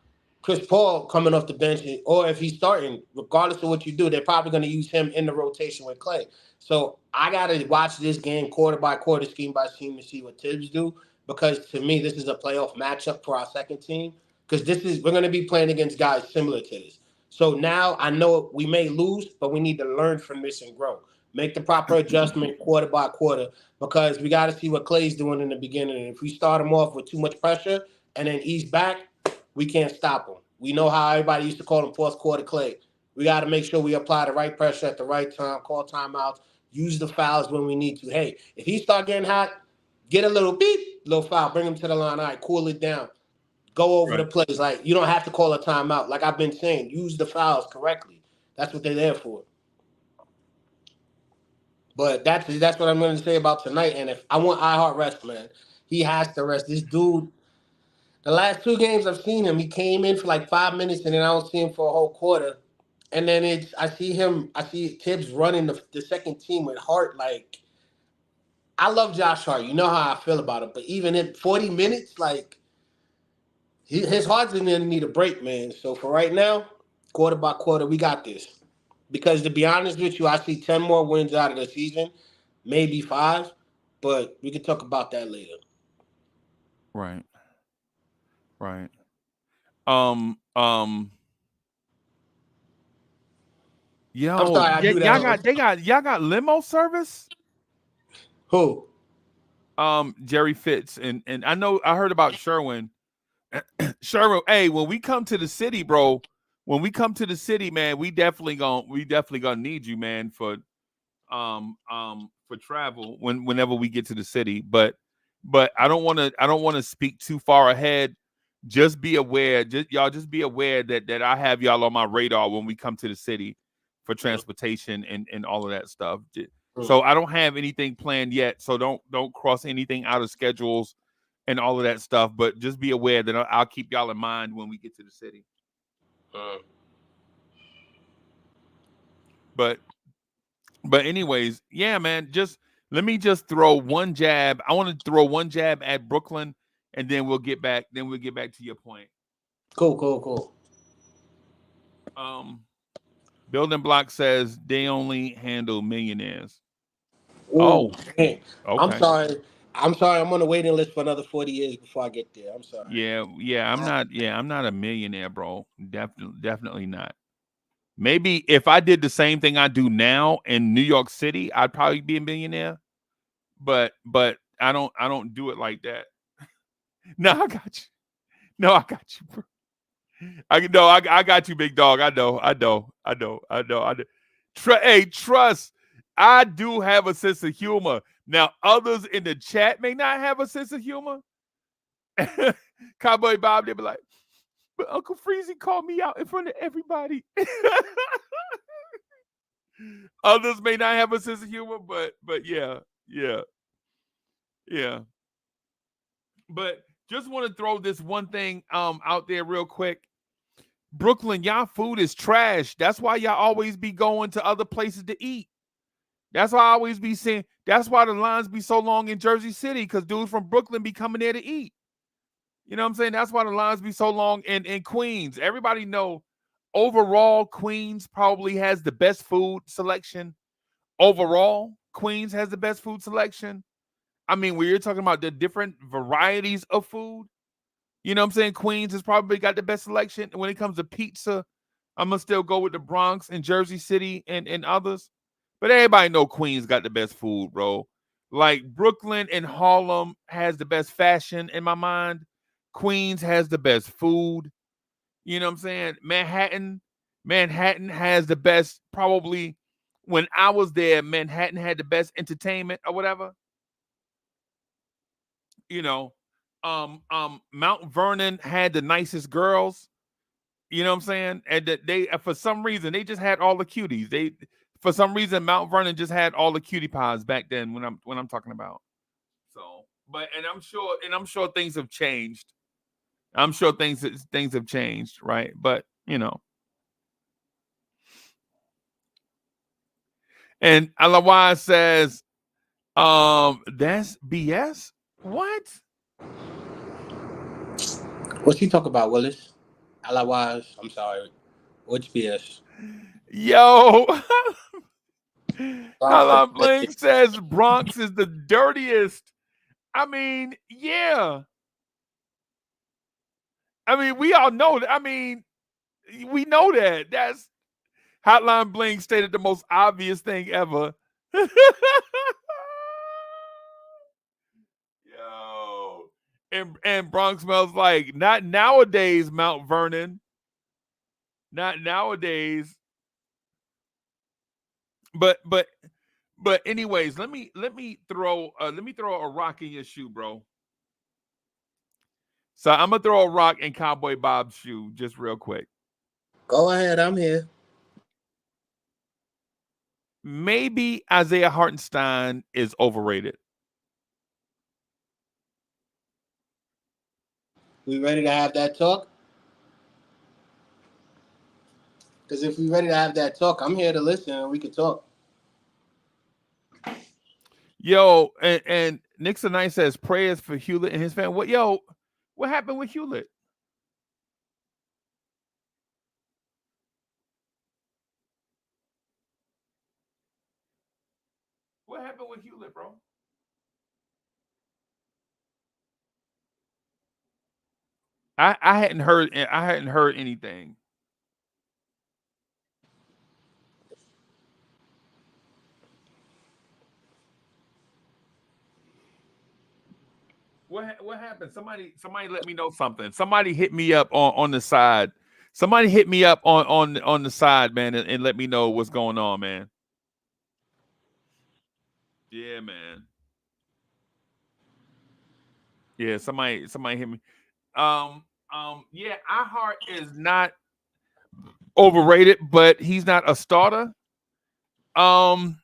Chris Paul coming off the bench, or if he's starting, regardless of what you do, they're probably going to use him in the rotation with Clay. So I got to watch this game quarter by quarter, scheme by scheme to see what Tibbs do, because to me, this is a playoff matchup for our second team. Because we're going to be playing against guys similar to this. So now I know we may lose, but we need to learn from this and grow. Make the proper adjustment quarter by quarter because we got to see what Clay's doing in the beginning. And if we start him off with too much pressure and then ease back, we can't stop him. We know how everybody used to call him fourth quarter Clay. We got to make sure we apply the right pressure at the right time, call timeouts, use the fouls when we need to. Hey, if he start getting hot, get a little beep, little foul, bring him to the line. All right, cool it down. Go over Right. the plays. Like, you don't have to call a timeout. Like I've been saying, use the fouls correctly. That's what they're there for. But that's what I'm going to say about tonight. And if I want iHeart rest, man, he has to rest. This dude, the last two games I've seen him, he came in for like 5 minutes and then I don't see him for a whole quarter. And then I see Tibbs running the second team with Hart. Like, I love Josh Hart. You know how I feel about him. But even in 40 minutes, like, his heart's going to need a break, man. So for right now, quarter by quarter, we got this. Because to be honest with you, I see 10 more wins out of the season, maybe 5, but we can talk about that later. Right. Right. Um. Um. I'm Yo, sorry I do that all the time. y'all got limo service. Who? Jerry Fitz and I know I heard about Sherwin. Sherwin, hey, when we come to the city, bro, when we come to the city, man, we definitely gonna need you, man, for travel whenever we get to the city. But I don't want to speak too far ahead. Just be aware, just be aware that I have y'all on my radar when we come to the city for transportation and all of that stuff. So I don't have anything planned yet. So don't cross anything out of schedules and all of that stuff. But just be aware that I'll keep y'all in mind when we get to the city. But anyways, yeah, man. Let me throw one jab. I want to throw one jab at Brooklyn, and then we'll get back. Then we'll get back to your point. Cool. Building Block says they only handle millionaires. Ooh, Oh, man. I'm okay. sorry. I'm on the waiting list for another 40 years before I get there. I'm sorry. Yeah. I'm not. Yeah, I'm not a millionaire, bro. Definitely not. Maybe if I did the same thing I do now in New York City, I'd probably be a millionaire. But I don't do it like that. No, I got you. No, I got you, bro. I got you, big dog. I know. Hey, trust. I do have a sense of humor. Now, others in the chat may not have a sense of humor. Cowboy Bob, they be like, but Uncle Freezy called me out in front of everybody. Others may not have a sense of humor, but yeah. But just want to throw this one thing out there real quick. Brooklyn, y'all food is trash. That's why y'all always be going to other places to eat. That's why I always be saying. That's why the lines be so long in Jersey City, because dudes from Brooklyn be coming there to eat. You know what I'm saying? That's why the lines be so long in Queens. Everybody know overall Queens probably has the best food selection. Overall, Queens has the best food selection. I mean, when you're talking about the different varieties of food, you know what I'm saying? Queens has probably got the best selection. When it comes to pizza, I'm going to still go with the Bronx and Jersey City and others. But everybody know Queens got the best food, bro. Like Brooklyn and Harlem has the best fashion in my mind. Queens has the best food. You know what I'm saying? Manhattan has the best, probably when I was there, Manhattan had the best entertainment or whatever. You know, Mount Vernon had the nicest girls. You know what I'm saying? And that they, for some reason, they just had all the cuties. For some reason, Mount Vernon just had all the cutie pies back then. When I'm talking about. So, but I'm sure things have changed. I'm sure things have changed, right? But you know, and Alawai says, that's BS. What? What's he talk about, Willis? Otherwise, I'm sorry. Which BS? Yo, Alan Bling says Bronx is the dirtiest. I mean, yeah. I mean, we all know that. I mean, we know that. That's Hotline Bling stated the most obvious thing ever. Yo. And Bronx smells like not nowadays, Mount Vernon. Not nowadays. But anyways, let me throw a rock in your shoe, bro. So I'm gonna throw a rock in Cowboy Bob's shoe just real quick. Go ahead, I'm here. Maybe Isaiah Hartenstein is overrated. We ready to have that talk? Because if we ready to have that talk, I'm here to listen and we can talk. Yo, and Nixon Knight says prayers for Hewlett and his family. What happened with Hewlett? What happened with Hewlett, bro? I hadn't heard anything. What happened? Somebody let me know something. Somebody hit me up on the side. Somebody hit me up on the side, man, and let me know what's going on, man. Yeah, man. Yeah, somebody hit me. Yeah, iHeart is not overrated, but he's not a starter. What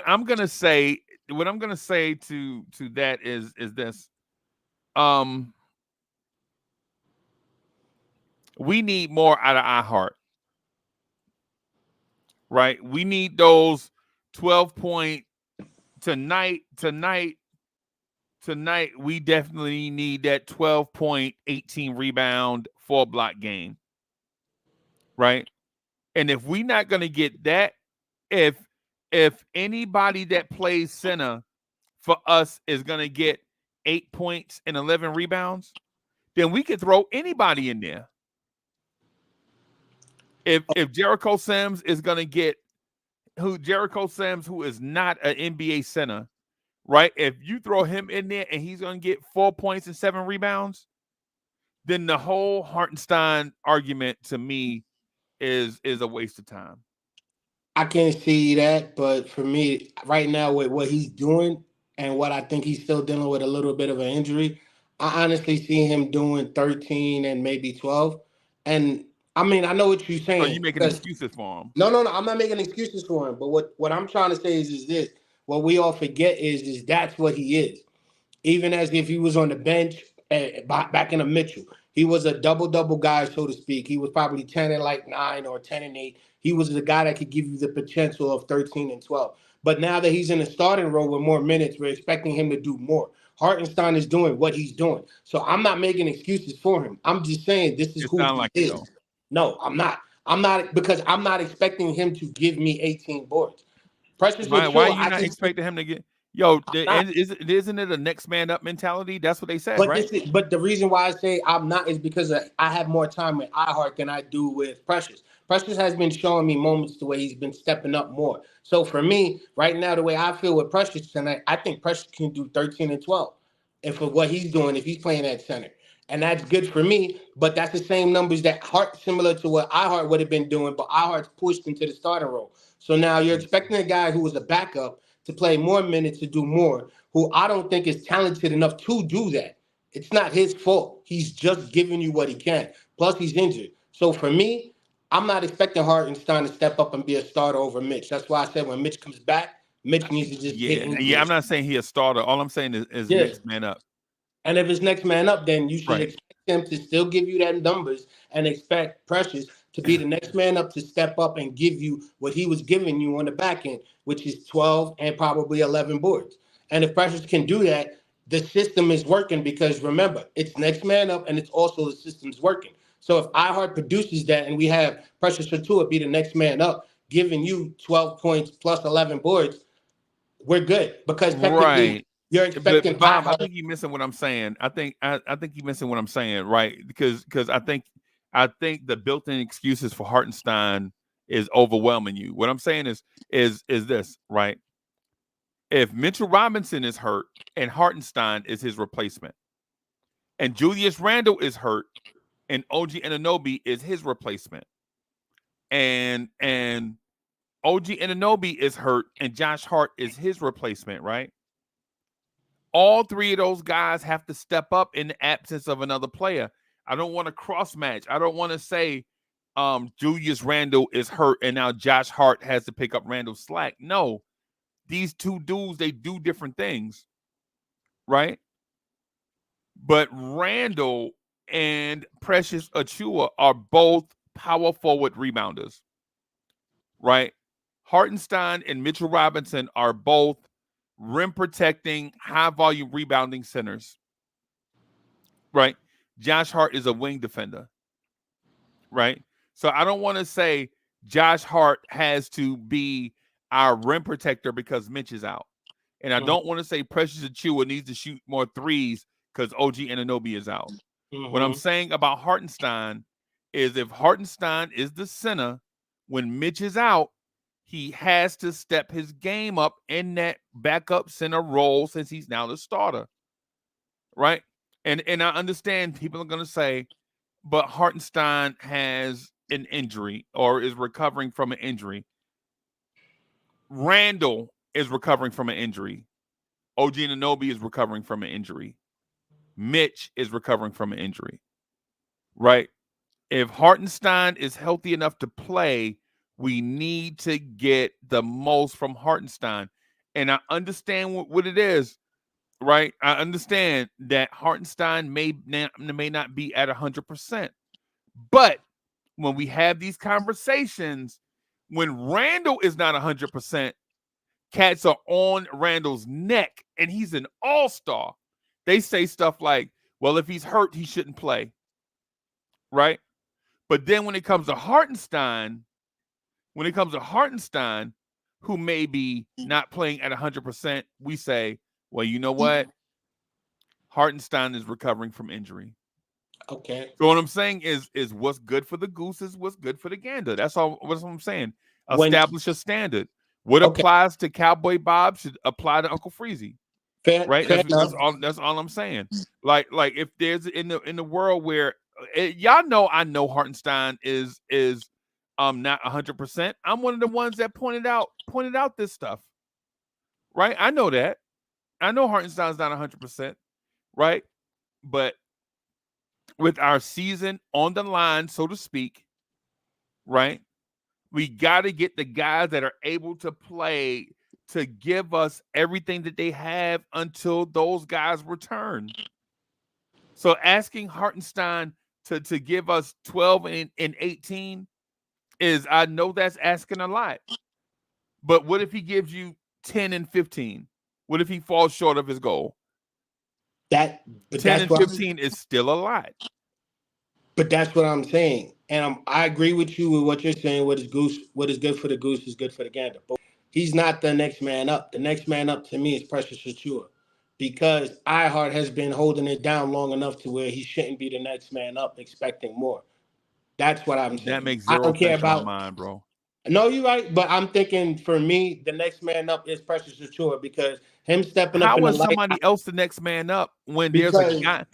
I'm gonna say to that is this. We need more out of iHeart. Right? We need those 12 point tonight. We definitely need that 12 point, 18 rebound, 4 block game. Right? And if we're not gonna get that, if anybody that plays center for us is gonna get 8 points and 11 rebounds, then we could throw anybody in there. If Jericho Sims is gonna get who is not an NBA center, right? If you throw him in there and he's gonna get 4 points and 7 rebounds, then the whole Hartenstein argument to me is a waste of time. I can't see that, but for me, right now, with what he's doing and what I think he's still dealing with a little bit of an injury, I honestly see him doing 13 and maybe 12. And I mean, I know what you're So you saying. making Because excuses for him? no, I'm not making excuses for him. But what I'm trying to say is this: what we all forget is that's what he is. Even as if he was on the bench back in a Mitchell. He was a double guy, so to speak. He was probably 10 and like 9 or 10 and 8. He was the guy that could give you the potential of 13 and 12. But now that he's in the starting role with more minutes, we're expecting him to do more. Hartenstein is doing what he's doing. So I'm not making excuses for him. I'm just saying this is It who sounds he like it is. though. No, I'm not. I'm not because I'm not expecting him to give me 18 boards. Precious Why are Achiuwa, you I not can see. expecting him to get? Yo, Not. isn't it a next man up mentality? That's what they said, right? But the reason why I say I'm not is because I have more time with iHeart than I do with Precious. Precious has been showing me moments the way he's been stepping up more. So for me, right now, the way I feel with Precious tonight, I think Precious can do 13 and 12. And for what he's doing, if he's playing at center. And that's good for me, but that's the same numbers that Hart, similar to what iHeart would have been doing, but iHeart's pushed into the starting role. So now you're expecting a guy who was a backup to play more minutes to do more, who I don't think is talented enough to do that. It's not his fault. He's just giving you what he can. Plus, he's injured. So for me, I'm not expecting Hartenstein to step up and be a starter over Mitch. That's why I said when Mitch comes back, Mitch needs to just get into Yeah. I'm it. not saying he a starter. All I'm saying is Yeah. next man up. And if it's next man up, then you should Right. expect him to still give you that numbers and expect Precious to be the next man up to step up and give you what he was giving you on the back end, which is 12 and probably 11 boards. And if Precious can do that, the system is working because remember, it's next man up and it's also the system's working. So if iHeart produces that and we have Precious Achiuwa be the next man up, giving you 12 points plus 11 boards, we're good because technically Right. you're But expecting Bob, I iHeart. think you're missing what I'm saying. I think you're missing what I'm saying, right? Because I think the built-in excuses for Hartenstein is overwhelming you. What I'm saying is this, right? If Mitchell Robinson is hurt and Hartenstein is his replacement, and Julius Randle is hurt and OG Anunoby is his replacement, and OG Anunoby is hurt and Josh Hart is his replacement, right? All three of those guys have to step up in the absence of another player. I don't want to cross match. I don't want to say Julius Randle is hurt and now Josh Hart has to pick up Randle's slack. No, these two dudes, they do different things, right? But Randle and Precious Achiuwa are both power forward rebounders, right? Hartenstein and Mitchell Robinson are both rim protecting, high volume rebounding centers, right? Josh Hart is a wing defender, right? So I don't want to say Josh Hart has to be our rim protector because Mitch is out. And I don't want to say Precious Achiuwa needs to shoot more threes because OG Anunoby is out. What I'm Mm-hmm. saying about Hartenstein is if Hartenstein is the center when Mitch is out, he has to step his game up in that backup center role since he's now the starter, right? And I understand people are going to say, but Hartenstein has an injury or is recovering from an injury. Randall is recovering from an injury. OG Anunoby is recovering from an injury. Mitch is recovering from an injury, right? If Hartenstein is healthy enough to play, we need to get the most from Hartenstein. And I understand what it is, right? I understand that Hartenstein may not be at 100%. But when we have these conversations, when Randall is not 100%, cats are on Randall's neck and he's an all-star. They say stuff like, well, if he's hurt, he shouldn't play, right? But then when it comes to Hartenstein, who may be not playing at 100%, we say, well, you know what? Hartenstein is recovering from injury. Okay. So what I'm saying is what's good for the goose is what's good for the gander. That's all. What I'm saying. When Establish a standard. What okay, applies to Cowboy Bob should apply to Uncle Freezy. right? Fair That's all I'm saying. Like if there's in the world where y'all know, I know Hartenstein is not 100%. I'm one of the ones that pointed out this stuff, right? I know that. I know Hartenstein's not 100%, right? But with our season on the line, so to speak, right? We got to get the guys that are able to play to give us everything that they have until those guys return. So asking Hartenstein to give us 12 and 18 is, I know that's asking a lot. But what if he gives you 10 and 15? What if he falls short of his goal? 10 and 15 is still a lot. But that's what I'm saying. And I agree with you with what you're saying. What is good for the goose is good for the gander. But he's not the next man up. The next man up to me is Precious Achiuwa, because iHeart has been holding it down long enough to where he shouldn't be the next man up expecting more. That's what I'm saying. That makes I zero don't care sense in about my mind, bro. No, you're right. But I'm thinking, for me, the next man up is Precious Achiuwa, because him stepping up in How the is light. somebody else the next man up when there's a guy?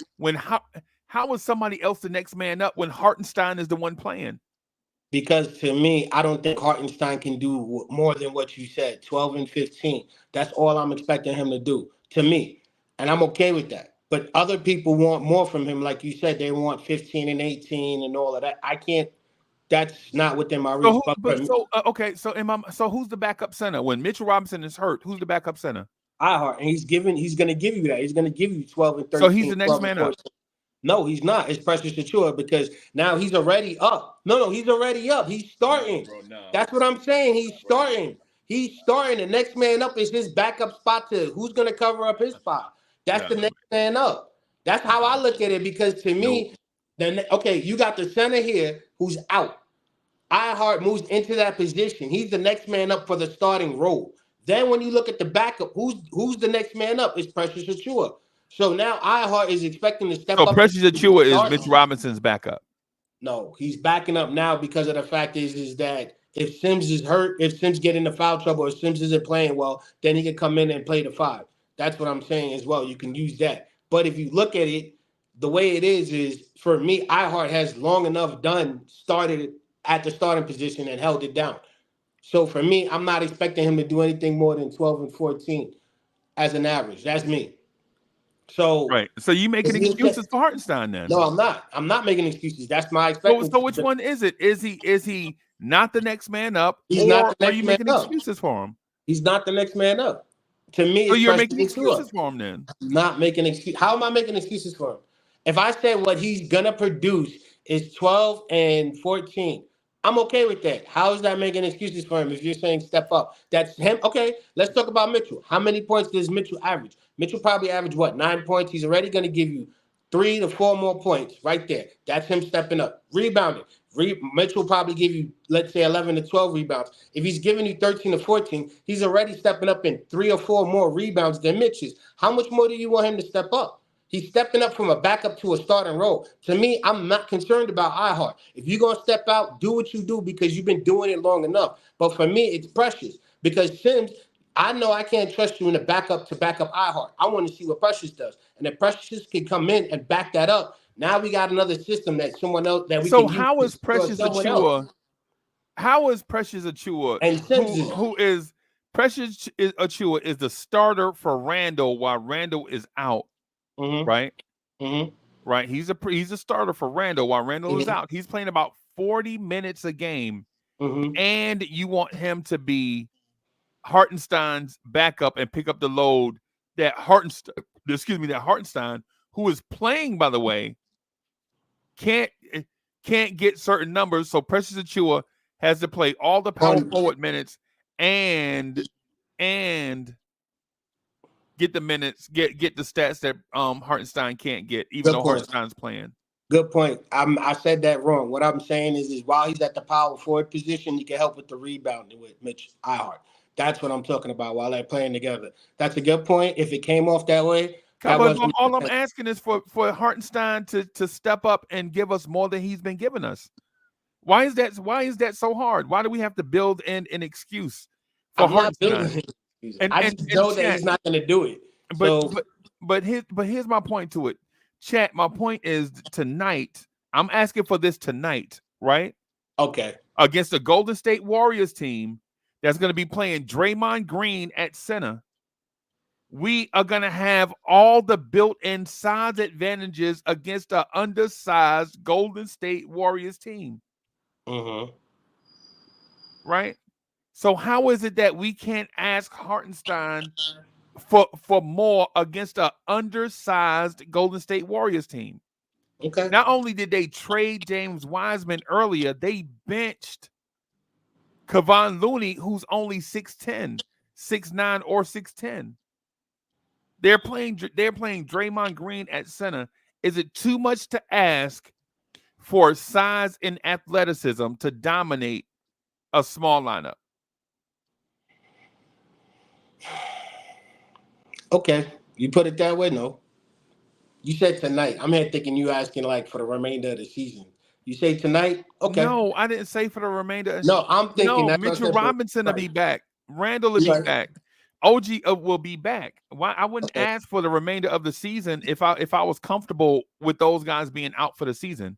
How is somebody else the next man up when Hartenstein is the one playing? Because to me, I don't think Hartenstein can do more than what you said, 12 and 15. That's all I'm expecting him to do, to me. And I'm okay with that. But other people want more from him. Like you said, they want 15 and 18 and all of that. I can't. That's not within my reach. So who's the backup center when Mitchell Robinson is hurt? Who's the backup center? iHeart, and he's going to give you that. He's going to give you 12 and 13. So he's the next man up. No, he's not. It's Precious Achiuwa, because now he's already up. No, he's already up. He's starting. That's what I'm saying. He's starting. He's starting. The next man up is his backup spot to who's going to cover up his spot. That's the next man up. That's how I look at it, because to me, you got the center here who's out. iHeart moves into that position. He's the next man up for the starting role. Then when you look at the backup, who's the next man up? It's Precious Achiuwa. So now iHeart is expecting to step up. So Precious Achiuwa is Mitch Robinson's backup. No, he's backing up now because of the fact is that if Sims is hurt, if Sims get into foul trouble, or Sims isn't playing well, then he can come in and play the 5. That's what I'm saying as well. You can use that. But if you look at it, the way it is for me, iHeart has long enough started at the starting position and held it down. So for me, I'm not expecting him to do anything more than 12 and 14 as an average. That's me. So right. So you making excuses for Hartenstein then? No, I'm not. I'm not making excuses. That's my expectation. So which one is it? Is he not the next man up? He's not the next are you man making up. excuses for him? He's not the next man up. To me, so you're making excuses for him then? I'm not making excuses. How am I making excuses for him? If I say what he's gonna produce is 12 and 14, I'm okay with that. How is that making excuses for him if you're saying step up? That's him. Okay, let's talk about Mitchell. How many points does Mitchell average? Mitchell probably average 9 points. He's already going to give you 3 to 4 more points right there. That's him stepping up. Rebounding. Mitchell probably give you, let's say, 11 to 12 rebounds. If he's giving you 13 to 14, he's already stepping up in 3 or 4 more rebounds than Mitch is. How much more do you want him to step up? He's stepping up from a backup to a starting role. To me, I'm not concerned about iHeart. If you're going to step out, do what you do because you've been doing it long enough. But for me, it's Precious, because Sims, I know I can't trust you in the backup to back up iHeart. I want to see what Precious does. And if Precious can come in and back that up, now we got another system that someone else that we can use. So how is Precious Achiuwa? How is Precious Achiuwa? And Sims who is Precious Achiuwa is the starter for Randall while Randall is out. Mm-hmm. Right? Mm-hmm. Right. He's a starter for Randall while Randall is out. He's playing about 40 minutes a game. Mm-hmm. And you want him to be Hartenstein's backup and pick up the load that Hartenstein, who is playing, by the way, can't get certain numbers. So Precious Achiuwa has to play all the power forward minutes and get the minutes, get the stats that Hartenstein can't get, even though Hartenstein's playing. Good point. I said that wrong. What I'm saying is while he's at the power forward position, he can help with the rebounding with Mitch iHeart. That's what I'm talking about while they're playing together. That's a good point. If it came off that way, all I'm asking is for Hartenstein to step up and give us more than he's been giving us. Why is that so hard? Why do we have to build in an excuse for Hartenstein? I just know that he's not going to do it. But here's my point to it. Chat, my point is tonight, I'm asking for this tonight, right? Okay. Against the Golden State Warriors team that's going to be playing Draymond Green at center. We are going to have all the built-in size advantages against an undersized Golden State Warriors team. Mm-hmm. Right? So how is it that we can't ask Hartenstein for more against an undersized Golden State Warriors team? Okay. Not only did they trade James Wiseman earlier, they benched Kevon Looney, who's only 6'10", 6'9", or 6'10". They're playing Draymond Green at center. Is it too much to ask for size and athleticism to dominate a small lineup? Okay. You put it that way, no. You said tonight. I'm here thinking you asking like for the remainder of the season. You say tonight? Okay. No, I didn't say for the remainder. No, I'm thinking No, that's what I Mitchell said for, Robinson will right. be back. Randall will be Right. back. OG will be back. Why I wouldn't Okay. ask for the remainder of the season if I was comfortable with those guys being out for the season.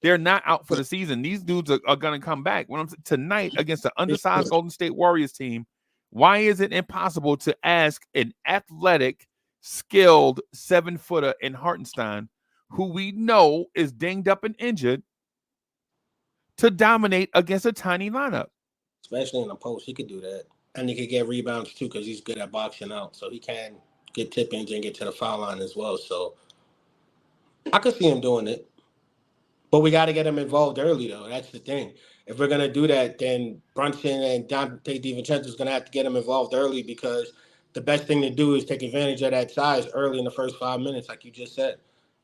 They're not out for the season. These dudes are going to come back. When I'm tonight against the undersized Golden State Warriors team, why is it impossible to ask an athletic, skilled 7-footer in Hartenstein, who we know is dinged up and injured, to dominate against a tiny lineup? Especially in the post, he could do that. And he could get rebounds too because he's good at boxing out. So he can get tip-ins and get to the foul line as well. So I could see him doing it. But we got to get him involved early, though. That's the thing. If we're going to do that, then Brunson and Dante DiVincenzo is going to have to get him involved early because the best thing to do is take advantage of that size early in the first 5 minutes, like you just said.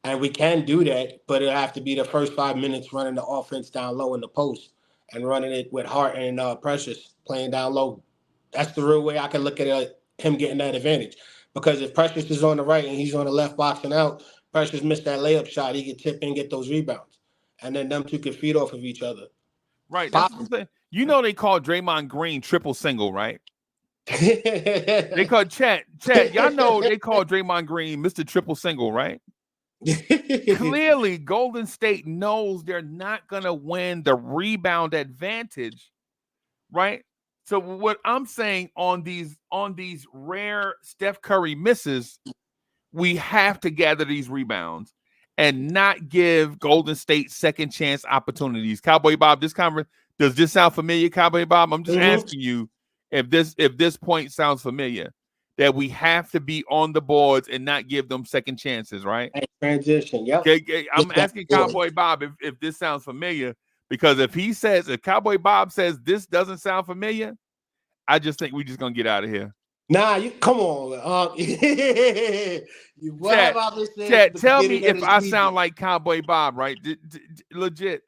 And we can do that, but it'll have to be the first 5 minutes running the offense down low in the post and running it with Hart and Precious playing down low. That's the real way I can look at it, him getting that advantage. Because if Precious is on the right and he's on the left boxing out, Precious missed that layup shot, he could tip and get those rebounds. And then them two can feed off of each other. Right. That's what I'm saying. You know they call Draymond Green triple single, right? They call Chat. Y'all know they call Draymond Green Mr. Triple Single, right? Clearly, Golden State knows they're not gonna win the rebound advantage, right? So what I'm saying on these rare Steph Curry misses, we have to gather these rebounds and not give Golden State second chance opportunities. Cowboy Bob, does this sound familiar, Cowboy Bob? I'm just asking you if this point sounds familiar, that we have to be on the boards and not give them second chances, right? Transition, yep. I'm asking Cowboy Bob if this sounds familiar, because if Cowboy Bob says this doesn't sound familiar, I just think we're just gonna get out of here. Nah, you come on. Chad, tell me if I sound like Cowboy Bob, right? Legit.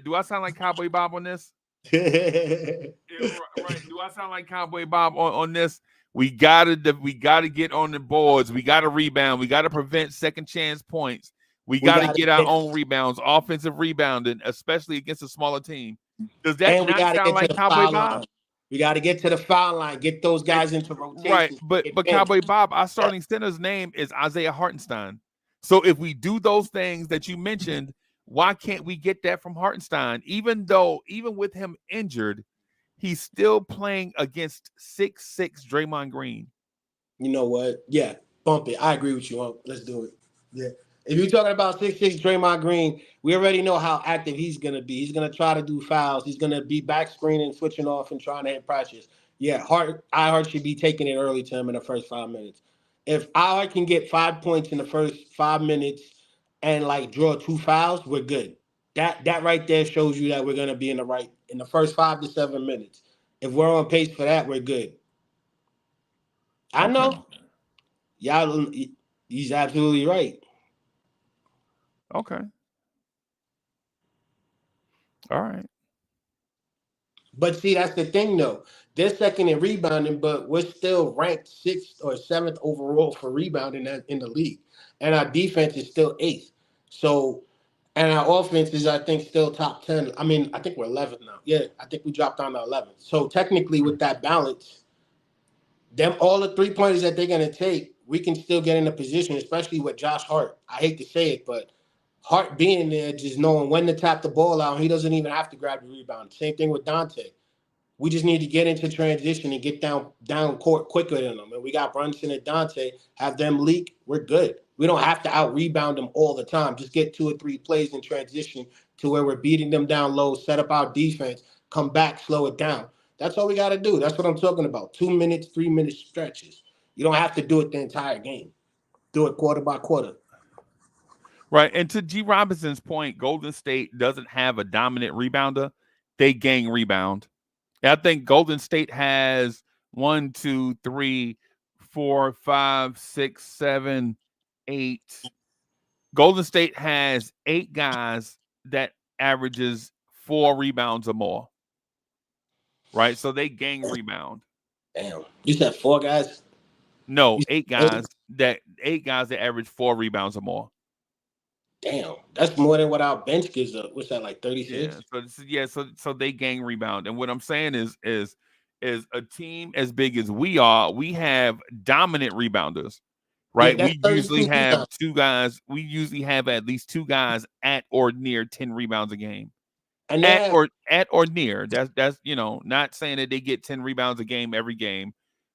Do I sound like Cowboy Bob on this? Right. Do I sound like Cowboy Bob on this? We gotta get on the boards. We gotta rebound. We gotta prevent second chance points. We gotta get our own rebounds, offensive rebounding, especially against a smaller team. Does that not sound like Cowboy Bob? We got to get to the foul line, get those guys into rotation. Right, but Cowboy Bob, our starting center's name is Isaiah Hartenstein. So if we do those things that you mentioned, why can't we get that from Hartenstein? Even with him injured, he's still playing against 6'6" Draymond Green. You know what? Yeah, bump it. I agree with you. Let's do it. Yeah. If you're talking about 6'6" Draymond Green, we already know how active he's going to be. He's going to try to do fouls. He's going to be back screening, switching off, and trying to hit pressures. Yeah, Hart should be taking it early to him in the first 5 minutes. If Hart can get 5 points in the first 5 minutes and draw 2 fouls, we're good. That right there shows you that we're going to be in the first 5 to 7 minutes. If we're on pace for that, we're good. I know. Y'all, he's absolutely right. Okay. All right. But see, that's the thing, though. They're second in rebounding, but we're still ranked 6th or 7th overall for rebounding in the league. And our defense is still 8th. So, and our offense is, I think, still top 10. I mean, I think we're 11th now. Yeah, I think we dropped down to 11th. So technically, with that balance, all the 3-pointers that they're going to take, we can still get in a position, especially with Josh Hart. I hate to say it, but Hart being there, just knowing when to tap the ball out, he doesn't even have to grab the rebound. Same thing with Dante. We just need to get into transition and get down court quicker than them. And we got Brunson and Dante, have them leak. We're good. We don't have to out rebound them all the time. Just get 2 or 3 plays in transition to where we're beating them down low, set up our defense, come back, slow it down. That's all we got to do. That's what I'm talking about. 2 minutes, 3 minute stretches. You don't have to do it the entire game. Do it quarter by quarter. Right. And to G. Robinson's point, Golden State doesn't have a dominant rebounder. They gang rebound. I think Golden State has 1, 2, 3, 4, 5, 6, 7, 8. Golden State has 8 guys that averages 4 rebounds or more. Right? So they gang rebound. Damn. You said 4 guys? No, 8 guys that average 4 rebounds or more. Damn, that's more than what our bench gives up. What's that, like 36? So they gang rebound. And what I'm saying is a team as big as we are, we have dominant rebounders, right? Yeah, we usually have 2 guys. We usually have at least 2 guys at or near 10 rebounds a game. And at or near. That's not saying that they get 10 rebounds a game every game,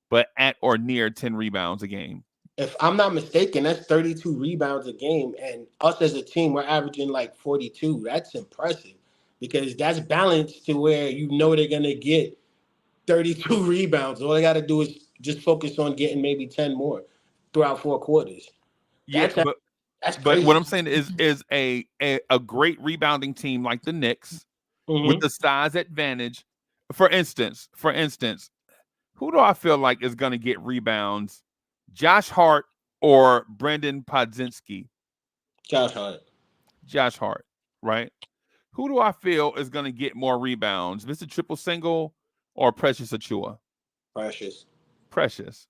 but at or near 10 rebounds a game. If I'm not mistaken, that's 32 rebounds a game. And us as a team, we're averaging like 42. That's impressive because that's balanced to where they're going to get 32 rebounds. All they got to do is just focus on getting maybe 10 more throughout 4 quarters. That's crazy. What I'm saying is a great rebounding team like the Knicks with the size advantage. For instance, who do I feel like is going to get rebounds? Josh Hart or Brendan Podzinski? Josh Hart, right? Who do I feel is going to get more rebounds? Mr. Triple Single or Precious Achua? Precious.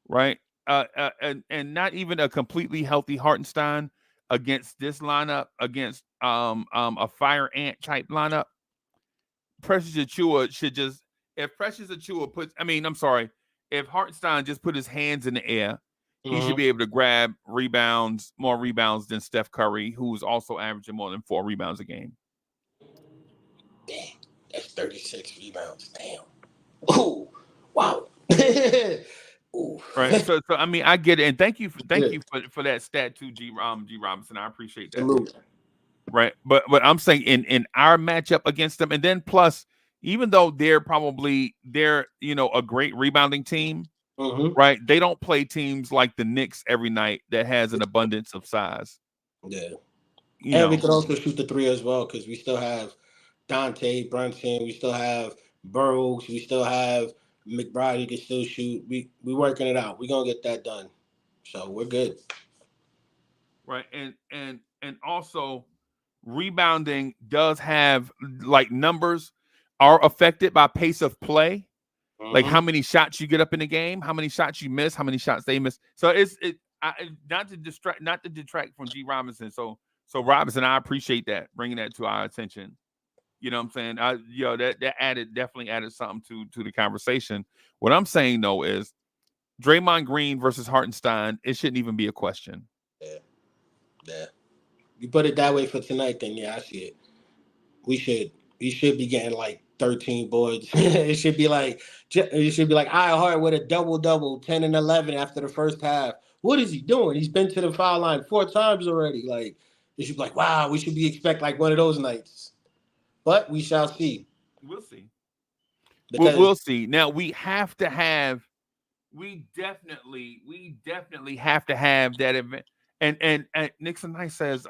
Right? And not even a completely healthy Hartenstein against this lineup, against a fire ant type lineup. Precious Achua should just, if Hartenstein just put his hands in the air, he should be able to grab more rebounds than Steph Curry, who is also averaging more than 4 rebounds a game. Damn, that's 36 rebounds. Damn. Oh, wow. Right. So I mean, I get it, and thank you for that stat too, G Robinson. I appreciate that. Salute. Right. But I'm saying in our matchup against them, and then plus, even though they're a great rebounding team, right? They don't play teams like the Knicks every night that has an abundance of size. Yeah. And we could also shoot the 3 as well because we still have Dante, Brunson, we still have Burroughs, we still have McBride. He can still shoot. We working it out. We're gonna get that done. So we're good. Right. And also rebounding does have like numbers are affected by pace of play. Like how many shots you get up in the game, how many shots you miss, how many shots they miss. So not to detract from G Robinson. So Robinson, I appreciate that, bringing that to our attention. You know what I'm saying? That definitely added something to the conversation. What I'm saying though is Draymond Green versus Hartenstein, it shouldn't even be a question. Yeah. You put it that way for tonight, then yeah, I see it. We should be getting like 13 boards. It should be like I Hart with a double, 10 and 11 after the first half. What is he doing? He's been to the foul line 4 times already. Like it should be like, wow, we should expect like one of those nights. But we shall see. We'll see. We'll see. Now we definitely have to have that event. And Nixon Knight says,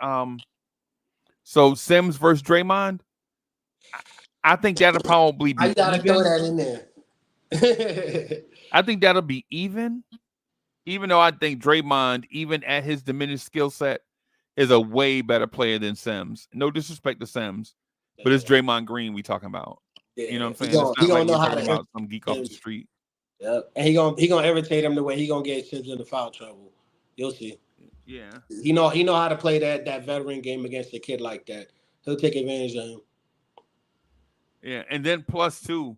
so Sims versus Draymond. I think that'll probably be. I gotta throw that in there. I think that'll be even though I think Draymond, even at his diminished skill set, is a way better player than Sims. No disrespect to Sims, but it's Draymond Green we talking about. Yeah. You know what I'm saying? He gonna know how to about some geek off the street. Yep. And he gonna irritate him the way he gonna get Sims into foul trouble. You'll see. Yeah. He know how to play that veteran game against a kid like that. He'll take advantage of him. Yeah, and then plus two,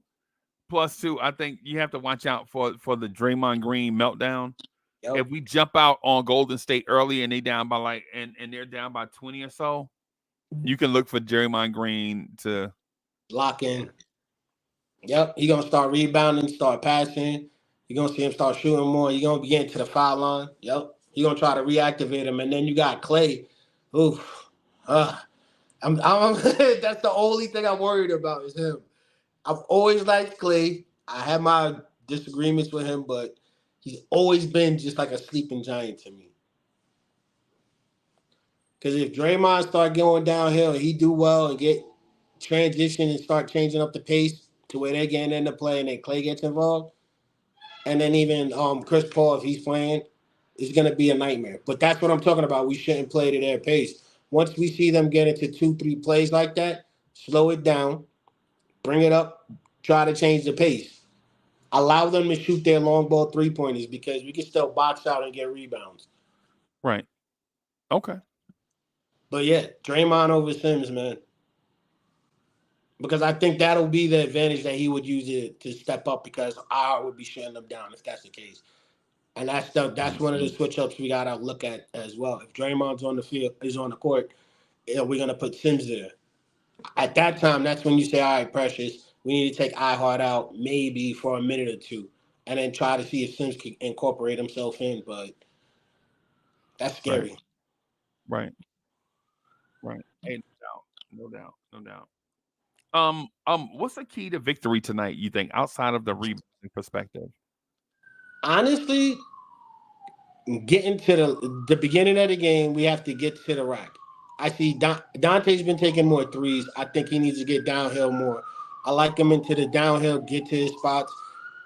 I think you have to watch out for the Draymond Green meltdown. Yep. if we jump out on Golden State early and they down by like and they're down by 20 or so, you can look for Draymond Green to Lock in. Yep. He gonna start rebounding, start passing. You're gonna see him start shooting more. You're gonna be getting to the foul line. Yep. You're gonna try to reactivate him. And then you got Clay. Oof. I'm that's the only thing I'm worried about is him. I've always liked Clay. I have my disagreements with him, but he's always been just like a sleeping giant to me. Because if Draymond start going downhill and he do well and get transition and start changing up the pace to where they're getting into play and then Clay gets involved, and then even Chris Paul if he's playing, it's gonna be a nightmare. But that's what I'm talking about. We shouldn't play to their pace. Once we see them get into 2-3 plays like that, slow it down, bring it up, try to change the pace. Allow them to shoot their long ball 3-pointers because we can still box out and get rebounds. right. Okay. But yeah, Draymond over Sims, man. Because I think that'll be the advantage that he would use it to step up because I would be shutting them down if that's the case. And that's one of the switch ups we gotta look at as well. If Draymond's on the field, is on the court, we're gonna put Sims there. At that time, that's when you say, all right, Precious, we need to take iHeart out maybe for a minute or two, and then try to see if Sims can incorporate himself in. But that's Right. scary. Right. Right. Hey, no doubt. No doubt. What's the key to victory tonight, you think, outside of the rebounding perspective? Honestly, getting to the beginning of the game, we have to get to the rack. I see Dante's been taking more threes. I think he needs to get downhill more. I like him into the downhill, get to his spots.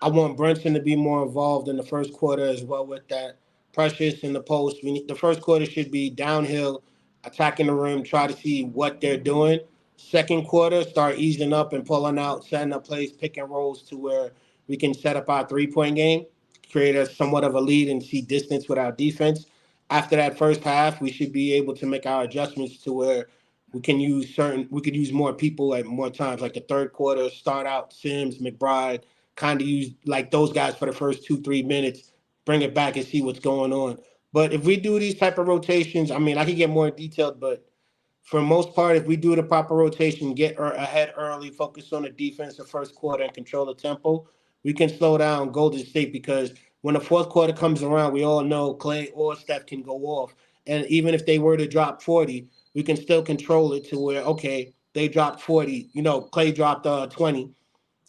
I want Brunson to be more involved in the first quarter as well with that. Precious in the post. The first quarter should be downhill, attacking the rim, try to see what they're doing. Second quarter, start easing up and pulling out, setting up plays, pick and rolls to where we can set up our 3-point game, create a somewhat of a lead and see distance with our defense. After that first half, we should be able to make our adjustments to where we could use more people at more times, like the third quarter, start out Sims, McBride, kind of use like those guys for the first 2-3 minutes, bring it back and see what's going on. But if we do these type of rotations, I mean, I could get more detailed, but for the most part, if we do the proper rotation, get ahead early, focus on the defense the first quarter, and control the tempo, we can slow down Golden State because when the fourth quarter comes around, we all know Clay or Steph can go off. And even if they were to drop 40, we can still control it to where, okay, they dropped 40, Clay dropped 20,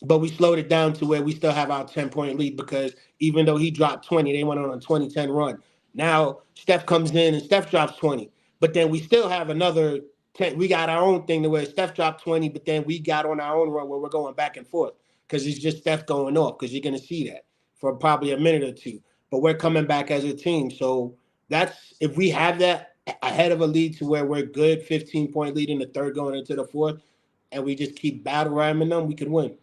but we slowed it down to where we still have our 10-point lead because even though he dropped 20, they went on a 20-10 run. Now Steph comes in and Steph drops 20, but then we still have another 10. We got our own thing to where Steph dropped 20, but then we got on our own run where we're going back and forth because it's just Steph going off because you're going to see that for probably a minute or two. But we're coming back as a team. So that's if we have that ahead of a lead to where we're good, 15-point lead in the third going into the fourth, and we just keep battle ramming them, we can win.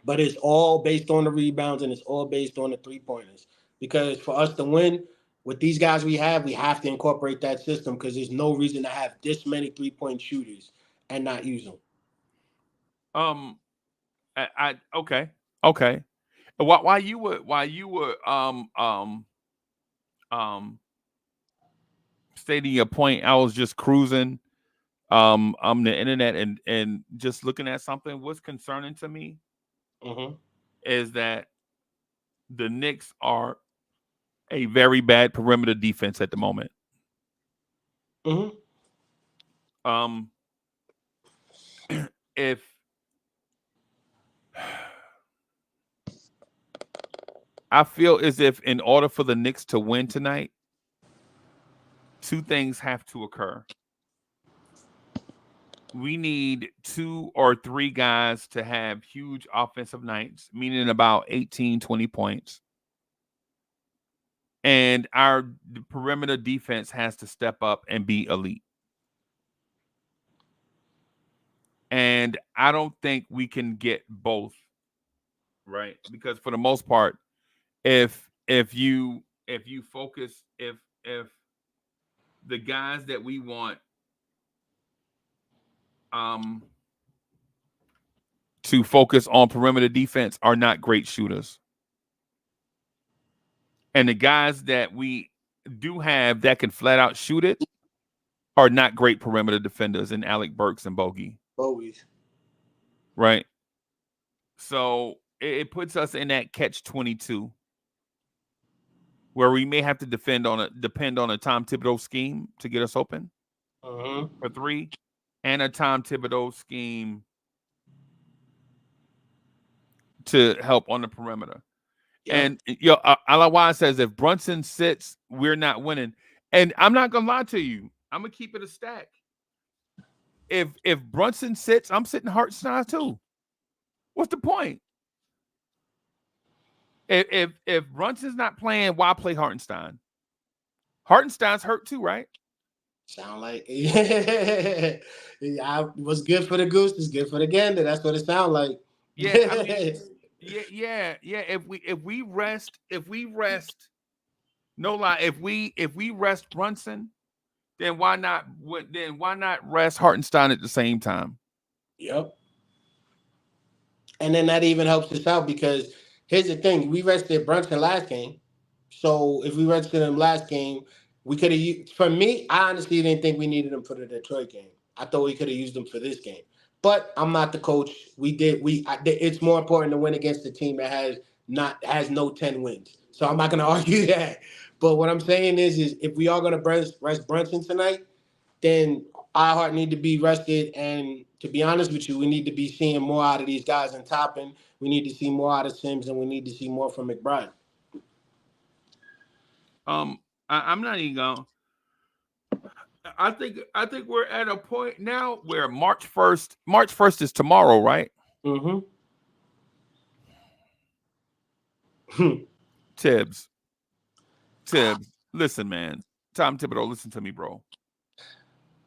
But it's all based on the rebounds and it's all based on the 3-pointers. Because for us to win, with these guys we have to incorporate that system because there's no reason to have this many 3-point shooters and not use them. I okay. While you were stating your point, I was just cruising on the internet and just looking at something. What's concerning to me is that the Knicks are a very bad perimeter defense at the moment. If I feel as if in order for the Knicks to win tonight, two things have to occur. We need 2 or 3 guys to have huge offensive nights, meaning about 18, 20 points. And our perimeter defense has to step up and be elite. And I don't think we can get both, right? Because for the most part, if you focus, if the guys that we want to focus on perimeter defense are not great shooters. And the guys that we do have that can flat out shoot it are not great perimeter defenders in Alec Burks and Bogey. Always. Right. So it puts us in that catch-22 where we may have to depend on a Tom Thibodeau scheme to get us open for three, and a Tom Thibodeau scheme to help on the perimeter. Yeah. And Alawa says if Brunson sits, we're not winning. And I'm not gonna lie to you. I'm gonna keep it a stack. If Brunson sits, I'm sitting Hartenstein too. What's the point? If Brunson's not playing, why play Hartenstein? Hartenstein's hurt too, right? Sound like yeah. What's good for the goose is good for the gander. That's what it sounds like. Yeah, I mean, yeah. If we rest, no lie. If we rest Brunson, then why not rest Hartenstein at the same time? Yep. And then that even helps us out because here's the thing: we rested Brunson last game, so if we rested him last game, we could have used. For me, I honestly didn't think we needed him for the Detroit game. I thought we could have used him for this game. But I'm not the coach. It's more important to win against a team that has no 10 wins. So I'm not going to argue that. But what I'm saying is if we are going to rest Brunson tonight, then iHeart need to be rested. And to be honest with you, we need to be seeing more out of these guys in Toppin. We need to see more out of Sims, and we need to see more from McBride. I'm not even going. I think we're at a point now where March 1st is tomorrow, right? Tibbs, listen, man. Tom Thibodeau, listen to me, bro.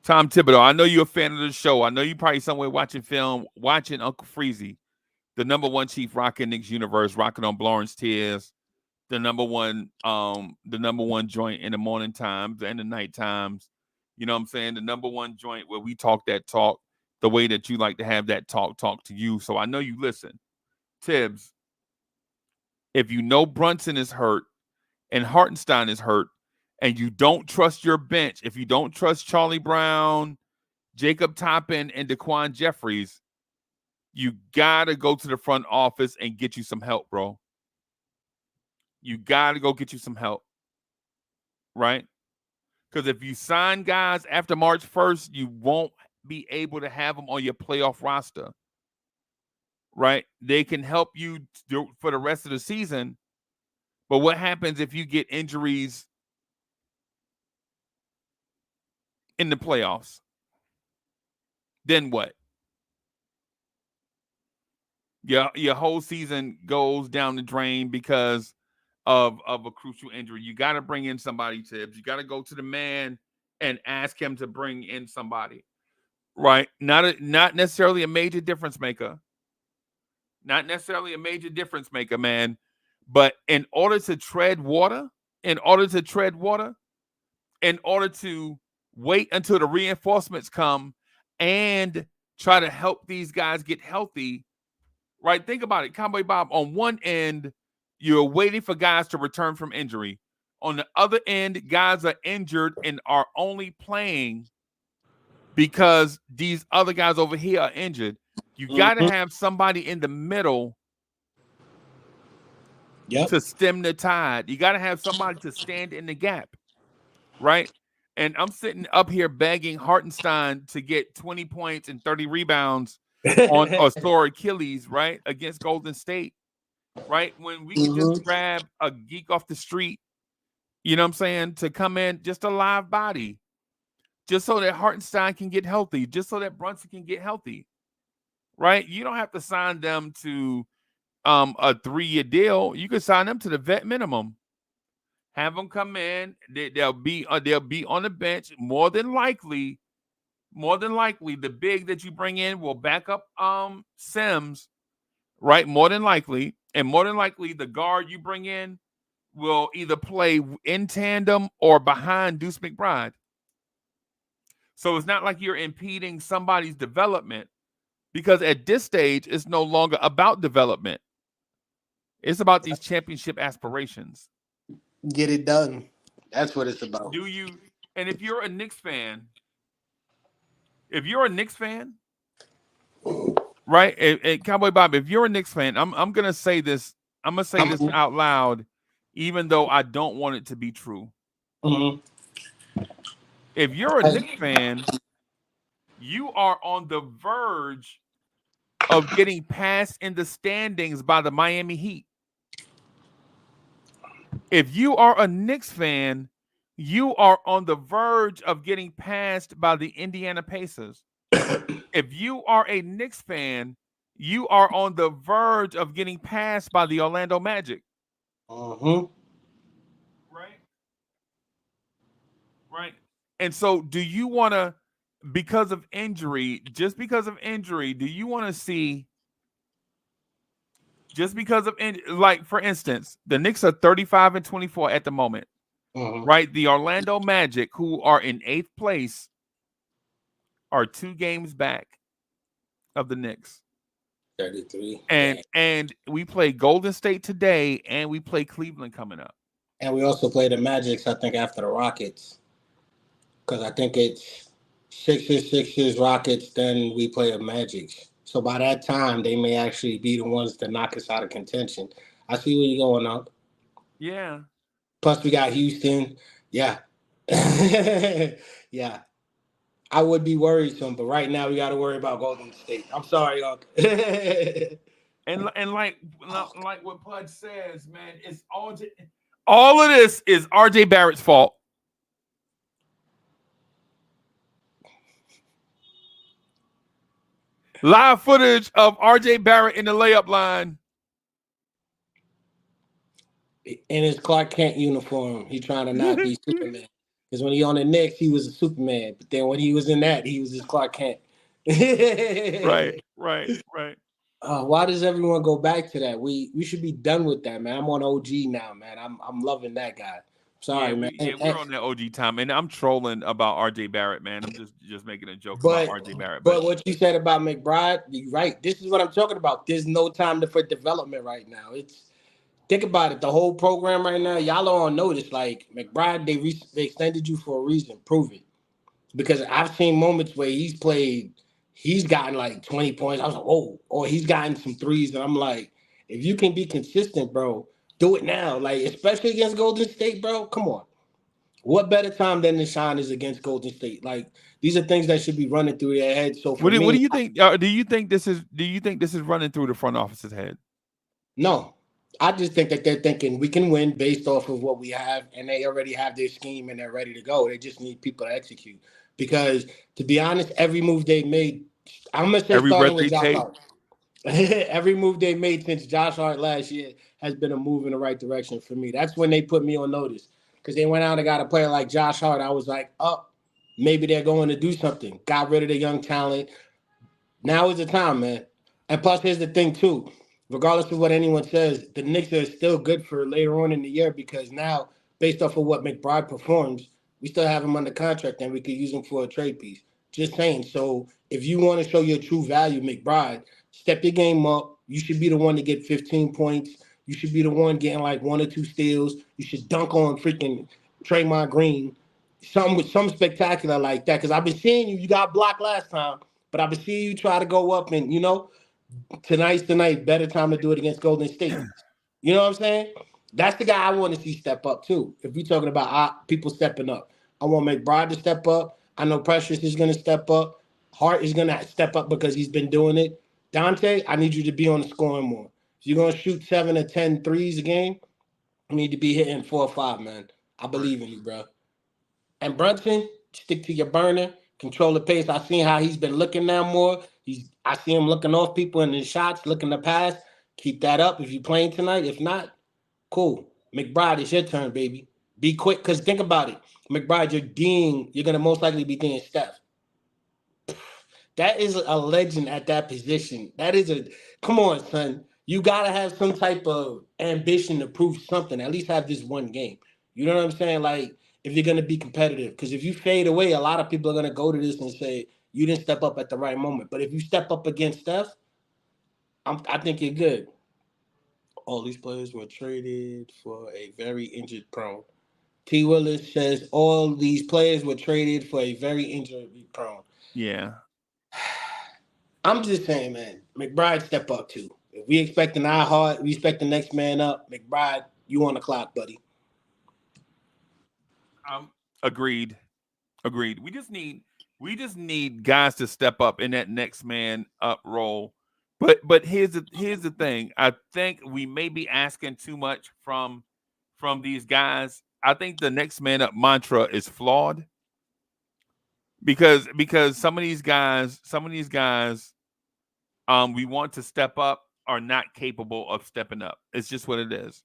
Tom Thibodeau, I know you're a fan of the show. I know you probably somewhere watching film, watching Uncle Freezy, the #1 chief rocking Knicks universe, rocking on Lawrence Tears, the number one joint in the morning times and the night times. You know what I'm saying? The #1 joint where we talk that talk the way that you like to have that talk to you. So I know you listen. Tibbs, if you know Brunson is hurt and Hartenstein is hurt and you don't trust your bench, if you don't trust Charlie Brown, Jacob Toppin, and Daquan Jeffries, you got to go to the front office and get you some help, bro. You got to go get you some help, right? Because if you sign guys after March 1st, you won't be able to have them on your playoff roster, right? They can help you for the rest of the season, but what happens if you get injuries in the playoffs? Then what? Your whole season goes down the drain because of a crucial injury. You got to bring in somebody, Tibbs. You got to go to the man and ask him to bring in somebody, right? Not necessarily a major difference maker. Not necessarily a major difference maker, man. But in order to tread water, in order to wait until the reinforcements come and try to help these guys get healthy, right? Think about it. Cowboy Bob, on one end, you're waiting for guys to return from injury. On the other end, guys are injured and are only playing because these other guys over here are injured. You got to have somebody in the middle to stem the tide. You got to have somebody to stand in the gap, right? And I'm sitting up here begging Hartenstein to get 20 points and 30 rebounds on a sore Achilles, right, against Golden State. Right? When we can just grab a geek off the street, you know what I'm saying, to come in, just a live body, just so that Hartenstein can get healthy, just so that Brunson can get healthy, right? You don't have to sign them to a 3-year deal. You can sign them to the vet minimum. Have them come in. They'll be on the bench. More than likely, the big that you bring in will back up Sims, right? More than likely. And more than likely, the guard you bring in will either play in tandem or behind Deuce McBride. So it's not like you're impeding somebody's development, because at this stage, it's no longer about development. It's about these championship aspirations. Get it done. That's what it's about. Do you? And if you're a Knicks fan, if you're a Knicks fan, right? Cowboy Bob, if you're a Knicks fan, I'm gonna say this. I'm gonna say this I'm, out loud, even though I don't want it to be true. mhm. If you're a Knicks fan, you are on the verge of getting passed in the standings by the Miami Heat. If you are a Knicks fan, you are on the verge of getting passed by the Indiana Pacers. If you are a Knicks fan, you are on the verge of getting passed by the Orlando Magic. Mhm. Right? Right. And so, do you want to, because of injury, just because of injury, do you want to see, just because of, like, for instance, the Knicks are 35-24 at the moment, Mhm. right? The Orlando Magic, who are in 8th place, are 2 games back of the Knicks. 33. And we play Golden State today, and we play Cleveland coming up. And we also play the Magics, I think, after the Rockets. Because I think it's Sixers, Rockets, then we play the Magics. So by that time, they may actually be the ones to knock us out of contention. I see where you're going up. Yeah. Plus, we got Houston. Yeah. Yeah. I would be worried some, but right now we got to worry about Golden State. I'm sorry, y'all. And like what Pudge says, man, it's all of this is RJ Barrett's fault. Live footage of RJ Barrett in the layup line. In his Clark Kent uniform, he trying to not be Superman. Because when he on the Knicks, he was a Superman. But then when he was in that, he was his Clark Kent. Right. Why does everyone go back to that? We should be done with that, man. I'm on OG now, man. I'm loving that guy. Sorry, man. We're on that OG time, and I'm trolling about RJ Barrett, man. I'm just making a joke about RJ Barrett. But what you said about McBride, you're right. This is what I'm talking about. There's no time for development right now. Think about it. The whole program right now, y'all are on notice. Like McBride, they extended you for a reason. Prove it. Because I've seen moments where he's gotten like 20 points. I was like, whoa. Or he's gotten some threes. And I'm like, if you can be consistent, bro, do it now. Like, especially against Golden State, bro. Come on. What better time than to shine is against Golden State? Like, these are things that should be running through their head. So what do you think? Do you think this is running through the front office's head? No. I just think that they're thinking we can win based off of what we have, and they already have their scheme and they're ready to go. They just need people to execute. Because to be honest, every move they made, I'm gonna say starting with Josh Hart. Every move they made since Josh Hart last year has been a move in the right direction for me. That's when they put me on notice. Because they went out and got a player like Josh Hart. I was like, oh, maybe they're going to do something. Got rid of the young talent. Now is the time, man. And plus, here's the thing, too. Regardless of what anyone says, the Knicks are still good for later on in the year because now, based off of what McBride performs, we still have him under contract and we could use him for a trade piece. Just saying. So if you want to show your true value, McBride, step your game up. You should be the one to get 15 points. You should be the one getting like 1 or 2 steals. You should dunk on freaking Draymond Green. Some spectacular like that. Because I've been seeing you. You got blocked last time. But I've been seeing you try to go up and, tonight's the night. Better time to do it against Golden State. You know what I'm saying? That's the guy I want to see step up too. If we're talking about people stepping up, I want McBride to step up. I know Precious is going to step up. Hart is going to step up because he's been doing it. Dante, I need you to be on the scoring more. If you're going to shoot 7 or 10 threes a game, you need to be hitting 4 or 5, man. I believe in you, bro. And Brunson, stick to your burner. Control the pace. I've seen how he's been looking now more. I see him looking off people in his shots, looking to pass. Keep that up if you're playing tonight. If not, cool. McBride, it's your turn, baby. Be quick, because think about it. McBride, you're going to most likely be doing Steph. That is a legend at that position. Come on, son. You got to have some type of ambition to prove something. At least have this one game. You know what I'm saying? Like, if you're going to be competitive. Because if you fade away, a lot of people are going to go to this and say, you didn't step up at the right moment. But if you step up against Steph, I think you're good. All these players were traded for a very injured prone. T. Willis says all these players were traded for a very injury prone. Yeah. I'm just saying, man, McBride step up too. If we expect an eye hard, we expect the next man up. McBride, you on the clock, buddy. Agreed. We just need guys to step up in that next man up role. But here's the thing. I think we may be asking too much from these guys. I think the next man up mantra is flawed because some of these guys we want to step up are not capable of stepping up. It's just what it is.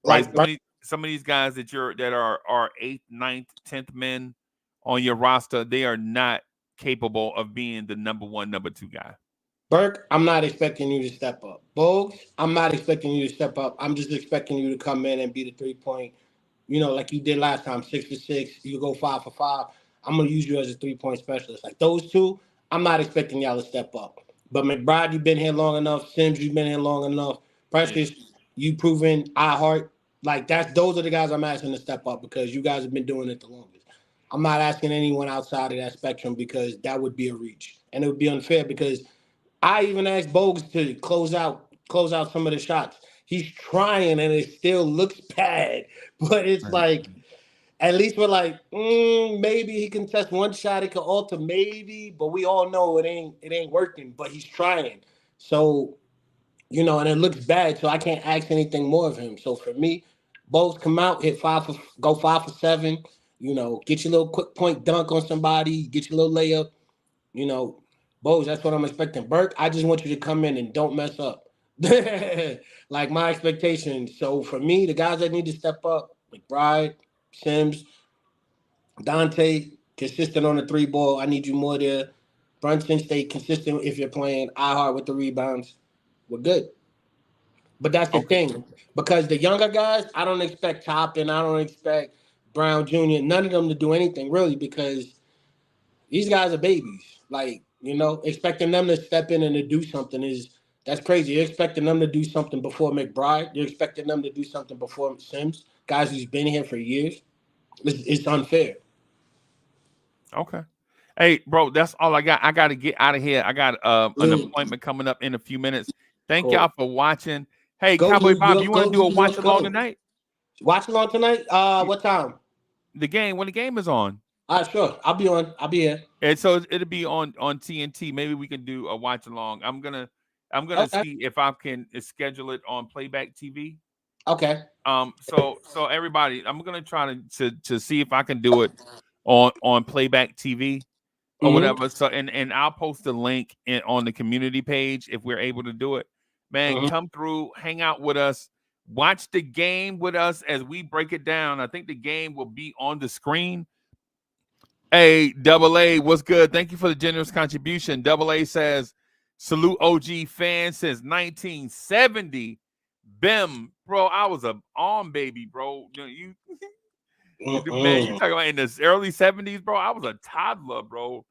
Right? Some of these guys that are 8th, 9th, 10th men on your roster, they are not capable of being the number 1, number 2 guy. Burke, I'm not expecting you to step up. Bogues, I'm not expecting you to step up. I'm just expecting you to come in and be the 3-point, like you did last time, 6 for 6. You go 5 for 5. I'm going to use you as a 3-point specialist. Like those two, I'm not expecting y'all to step up. But McBride, you've been here long enough. Sims, you've been here long enough. Precious, you proven. iHeart. Like those are the guys I'm asking to step up because you guys have been doing it the longest. I'm not asking anyone outside of that spectrum because that would be a reach. And it would be unfair because I even asked Bogues to close out some of the shots. He's trying and it still looks bad. But it's like, at least we're like, maybe he can test one shot, it could alter maybe, but we all know it ain't working, but he's trying. So, and it looks bad, so I can't ask anything more of him. So for me, Bogues come out, go 5 for 7, get your little quick point dunk on somebody, get your little layup, Bogues, that's what I'm expecting. Burke, I just want you to come in and don't mess up. Like my expectation. So for me, the guys that need to step up, McBride, Sims, Dante, consistent on the 3 ball. I need you more there. Brunson, stay consistent if you're playing. iHeart with the rebounds. We're good. But that's the thing. Because the younger guys, I don't expect Toppin. I don't expect Brown Jr. None of them to do anything really because these guys are babies. Like, expecting them to step in and to do something that's crazy. You're expecting them to do something before McBride. You're expecting them to do something before Sims. Guys who's been here for years. It's unfair. Okay. Hey, bro, that's all I got. I got to get out of here. I got an appointment coming up in a few minutes. Thank y'all for watching. Hey, Cowboy Bob, you want to do a watch along tonight? Watch along tonight? What time? The game, when the game is on. Sure. I'll be on. I'll be here. And so it'll be on TNT. Maybe we can do a watch along. I'm gonna see if I can schedule it on Playback TV. Okay. So everybody, I'm gonna try to see if I can do it on Playback TV or whatever. So and I'll post the link on the community page if we're able to do it. Man, come through, hang out with us, watch the game with us as we break it down. I think the game will be on the screen. Hey, Double A, what's good? Thank you for the generous contribution. Double A says, salute OG fans since 1970. Bim, bro, I was a arm baby, bro. Man, you talking about in the early 70s, bro? I was a toddler, bro.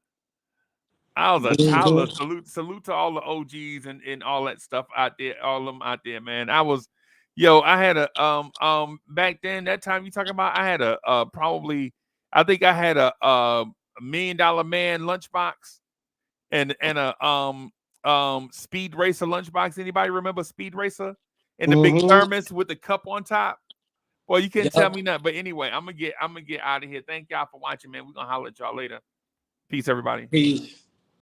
I was a toddler. Salute to all the OGs and all that stuff out there, all of them out there, man. I had a back then, that time you talking about, I had I think I had a $1 Million Man lunchbox and a Speed Racer lunchbox. Anybody remember Speed Racer? And the big thermos with the cup on top. Well, you can't tell me nothing. But anyway, I'm gonna get out of here. Thank y'all for watching, man. We're gonna holler at y'all later. Peace, everybody. Peace.